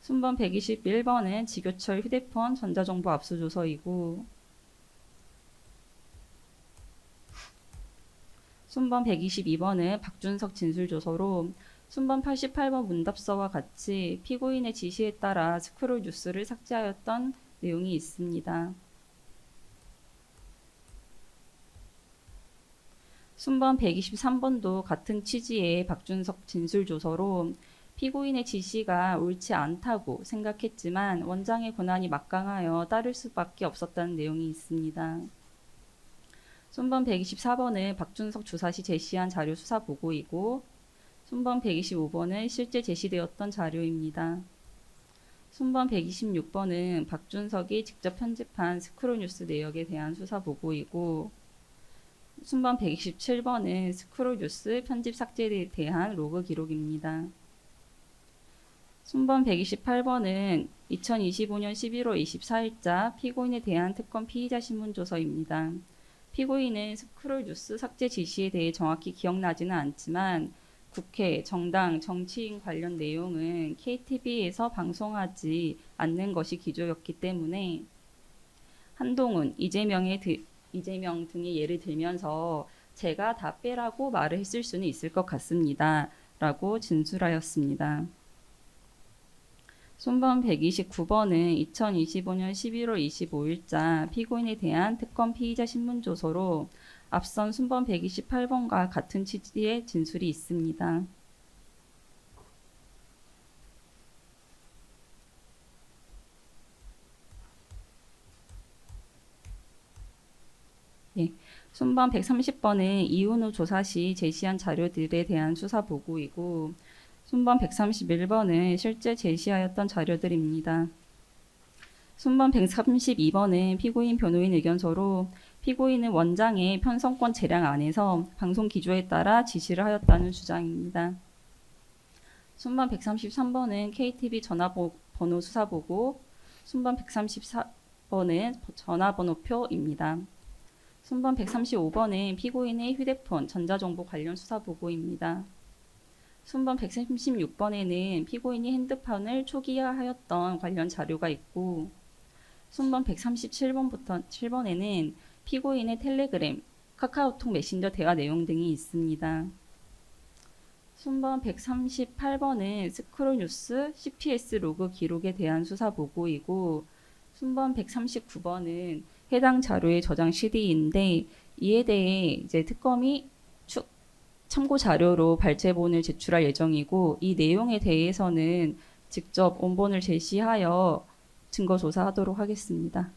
순번 121번은 지교철 휴대폰 전자정보 압수조서이고, 순번 122번은 박준석 진술조서로, 순번 88번 문답서와 같이 피고인의 지시에 따라 스크롤 뉴스를 삭제하였던 내용이 있습니다. 순번 123번도 같은 취지의 박준석 진술조서로, 피고인의 지시가 옳지 않다고 생각했지만 원장의 권한이 막강하여 따를 수밖에 없었다는 내용이 있습니다. 순번 124번은 박준석 조사 시 제시한 자료 수사 보고이고, 순번 125번은 실제 제시되었던 자료입니다. 순번 126번은 박준석이 직접 편집한 스크롤뉴스 내역에 대한 수사 보고이고, 순번 127번은 스크롤뉴스 편집 삭제에 대한 로그 기록입니다. 순번 128번은 2025년 11월 24일자 피고인에 대한 특검 피의자 신문조서입니다. 피고인은 스크롤뉴스 삭제 지시에 대해 정확히 기억나지는 않지만 국회, 정당, 정치인 관련 내용은 KTV에서 방송하지 않는 것이 기조였기 때문에 한동훈, 이재명 등의 예를 들면서 제가 다 빼라고 말을 했을 수는 있을 것 같습니다. 라고 진술하였습니다. 순번 129번은 2025년 11월 25일자 피고인에 대한 특검 피의자 신문조서로 앞선 순번 128번과 같은 취지의 진술이 있습니다. 순번 130번은 이혼 후 조사 시 제시한 자료들에 대한 수사 보고이고, 순번 131번은 실제 제시하였던 자료들입니다. 순번 132번은 피고인 변호인 의견서로 피고인은 원장의 편성권 재량 안에서 방송 기조에 따라 지시를 하였다는 주장입니다. 순번 133번은 KTV 전화번호 수사보고, 순번 134번은 전화번호표입니다. 순번 135번은 피고인의 휴대폰, 전자정보 관련 수사보고입니다. 순번 136번에는 피고인이 핸드폰을 초기화하였던 관련 자료가 있고, 순번 137번에는 피고인의 텔레그램, 카카오톡 메신저 대화 내용 등이 있습니다. 순번 138번은 스크롤뉴스 CPS 로그 기록에 대한 수사 보고이고, 순번 139번은 해당 자료의 저장 CD인데 이에 대해 이제 특검이 참고 자료로 발제본을 제출할 예정이고, 이 내용에 대해서는 직접 원본을 제시하여 증거 조사하도록 하겠습니다.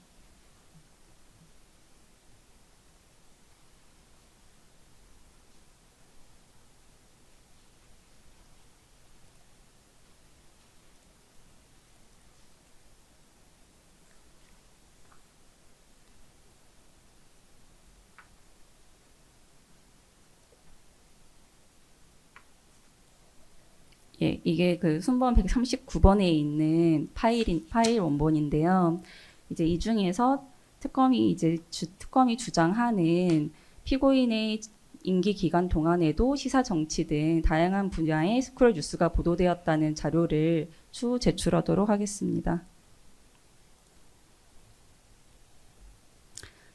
예, 이게 그 순번 139번에 있는 파일 원본인데요. 이제 이 중에서 특검이 주장하는 피고인의 임기 기간 동안에도 시사 정치 등 다양한 분야의 스크롤 뉴스가 보도되었다는 자료를 추후 제출하도록 하겠습니다.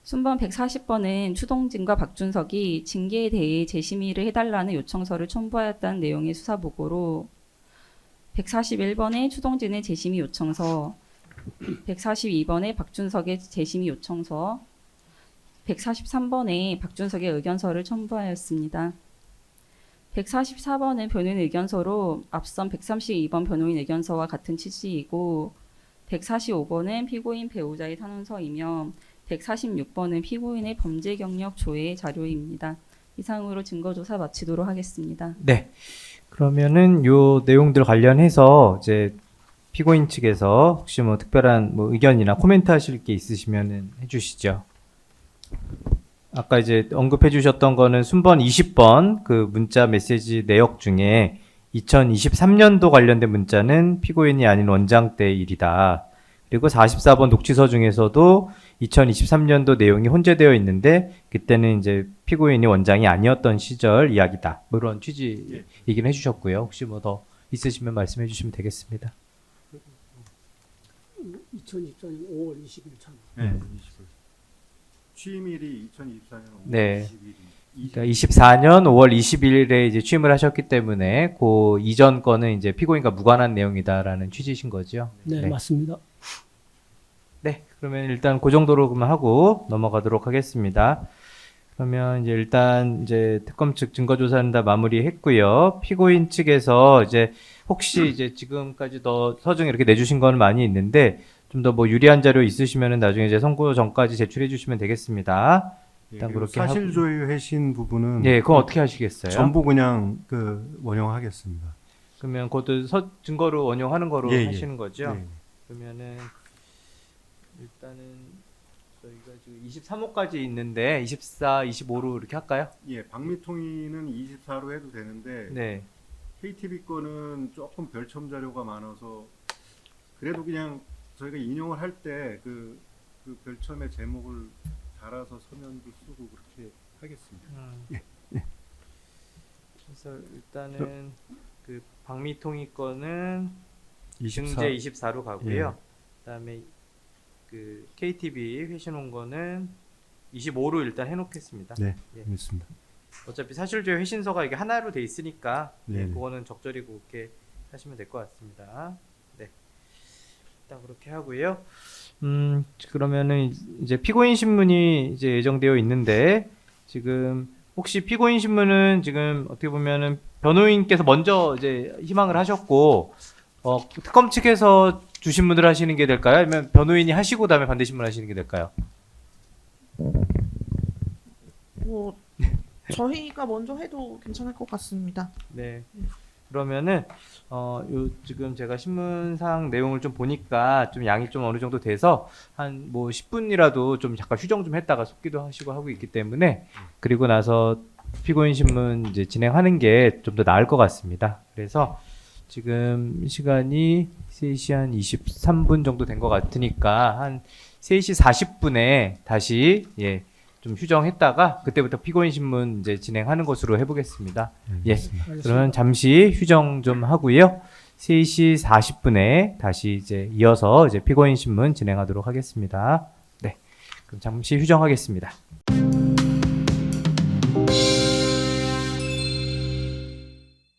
순번 140번은 추동진과 박준석이 징계에 대해 재심의를 해달라는 요청서를 첨부하였다는 내용의 수사보고로, 141번의 추동진의 재심의 요청서, 142번의 박준석의 재심의 요청서, 143번의 박준석의 의견서를 첨부하였습니다. 144번은 변호인 의견서로 앞선 132번 변호인 의견서와 같은 취지이고, 145번은 피고인 배우자의 탄원서이며 146번은 피고인의 범죄 경력 조회 자료입니다. 이상으로 증거조사 마치도록 하겠습니다.
네. 그러면은 요 내용들 관련해서 이제 피고인 측에서 혹시 뭐 특별한 뭐 의견이나 코멘트 하실 게 있으시면은 해주시죠. 아까 이제 언급해 주셨던 거는 순번 20번 그 문자 메시지 내역 중에 2023년도 관련된 문자는 피고인이 아닌 원장 때 일이다. 그리고 44번 녹취서 중에서도 2023년도 내용이 혼재되어 있는데 그때는 이제 피고인이 원장이 아니었던 시절 이야기다. 뭐 이런 취지 얘기는 해주셨고요. 혹시 뭐 더 있으시면 말씀해 주시면 되겠습니다.
2024년 5월 20일 참.
네, 20일. 취임일이 2024년 5월
네.
20일이.
그러니까 24년 5월 20일에 이제 취임을 하셨기 때문에 그 이전 거는 이제 피고인과 무관한 내용이다라는 취지신 거죠.
네, 맞습니다.
네, 그러면 일단 그 정도로 그만 하고 넘어가도록 하겠습니다. 그러면 이제 일단 이제 특검 측 증거조사는 다 마무리했고요. 피고인 측에서 이제 혹시 이제 지금까지 더 서증 이렇게 내주신 건 많이 있는데 좀 더 뭐 유리한 자료 있으시면은 나중에 이제 선고 전까지 제출해 주시면 되겠습니다. 일단
그리고
그렇게 하고.
사실조회 회신 부분은
예, 그건 어떻게 하시겠어요?
전부 그냥 그 원용하겠습니다.
그러면 그것도 증거로 원용하는 거로
예, 예.
하시는 거죠?
예.
그러면은 일단은 저희가 지금 23호까지 있는데 24, 25로 이렇게 할까요?
예, 방미통위는 24로 해도 되는데
네.
KTV 거는 조금 별첨 자료가 많아서 그래도 그냥 저희가 인용을 할 때 그 별첨의 제목을 달아서 서면도 쓰고 그렇게 하겠습니다.
그래서 일단은 그 방미통위 거는
24.
증제 24로 가고요.
예.
그다음에 그 KTV 회신온 거는 25로 일단 해놓겠습니다.
네,
예.
알겠습니다.
어차피 사실조회 회신서가 이게 하나로 돼 있으니까
네.
그거는 적절히 그렇게 하시면 될 것 같습니다. 네, 일단 그렇게 하고요. 그러면은 이제 피고인 신문이 이제 예정되어 있는데 지금 혹시 피고인 신문은 지금 어떻게 보면은 변호인께서 먼저 이제 희망을 하셨고 특검 측에서 주신 분들 하시는 게 될까요? 아니면 변호인이 하시고 다음에 반대 신문 하시는 게 될까요?
뭐 저희가 먼저 해도 괜찮을 것 같습니다.
네. 그러면은 요 지금 제가 신문상 내용을 좀 보니까 좀 양이 좀 어느 정도 돼서 한 뭐 10분이라도 좀 잠깐 휴정 좀 했다가 속기도 하시고 하고 있기 때문에 그리고 나서 피고인 신문 이제 진행하는 게 좀 더 나을 것 같습니다. 그래서 지금 시간이 3시 한 23분 정도 된 것 같으니까 한 3시 40분에 다시 좀 휴정했다가 그때부터 피고인 신문 이제 진행하는 것으로 해보겠습니다. 예. 그러면 잠시 휴정 좀 하고요. 3시 40분에 다시 이제 이어서 이제 피고인 신문 진행하도록 하겠습니다. 네. 그럼 잠시 휴정하겠습니다.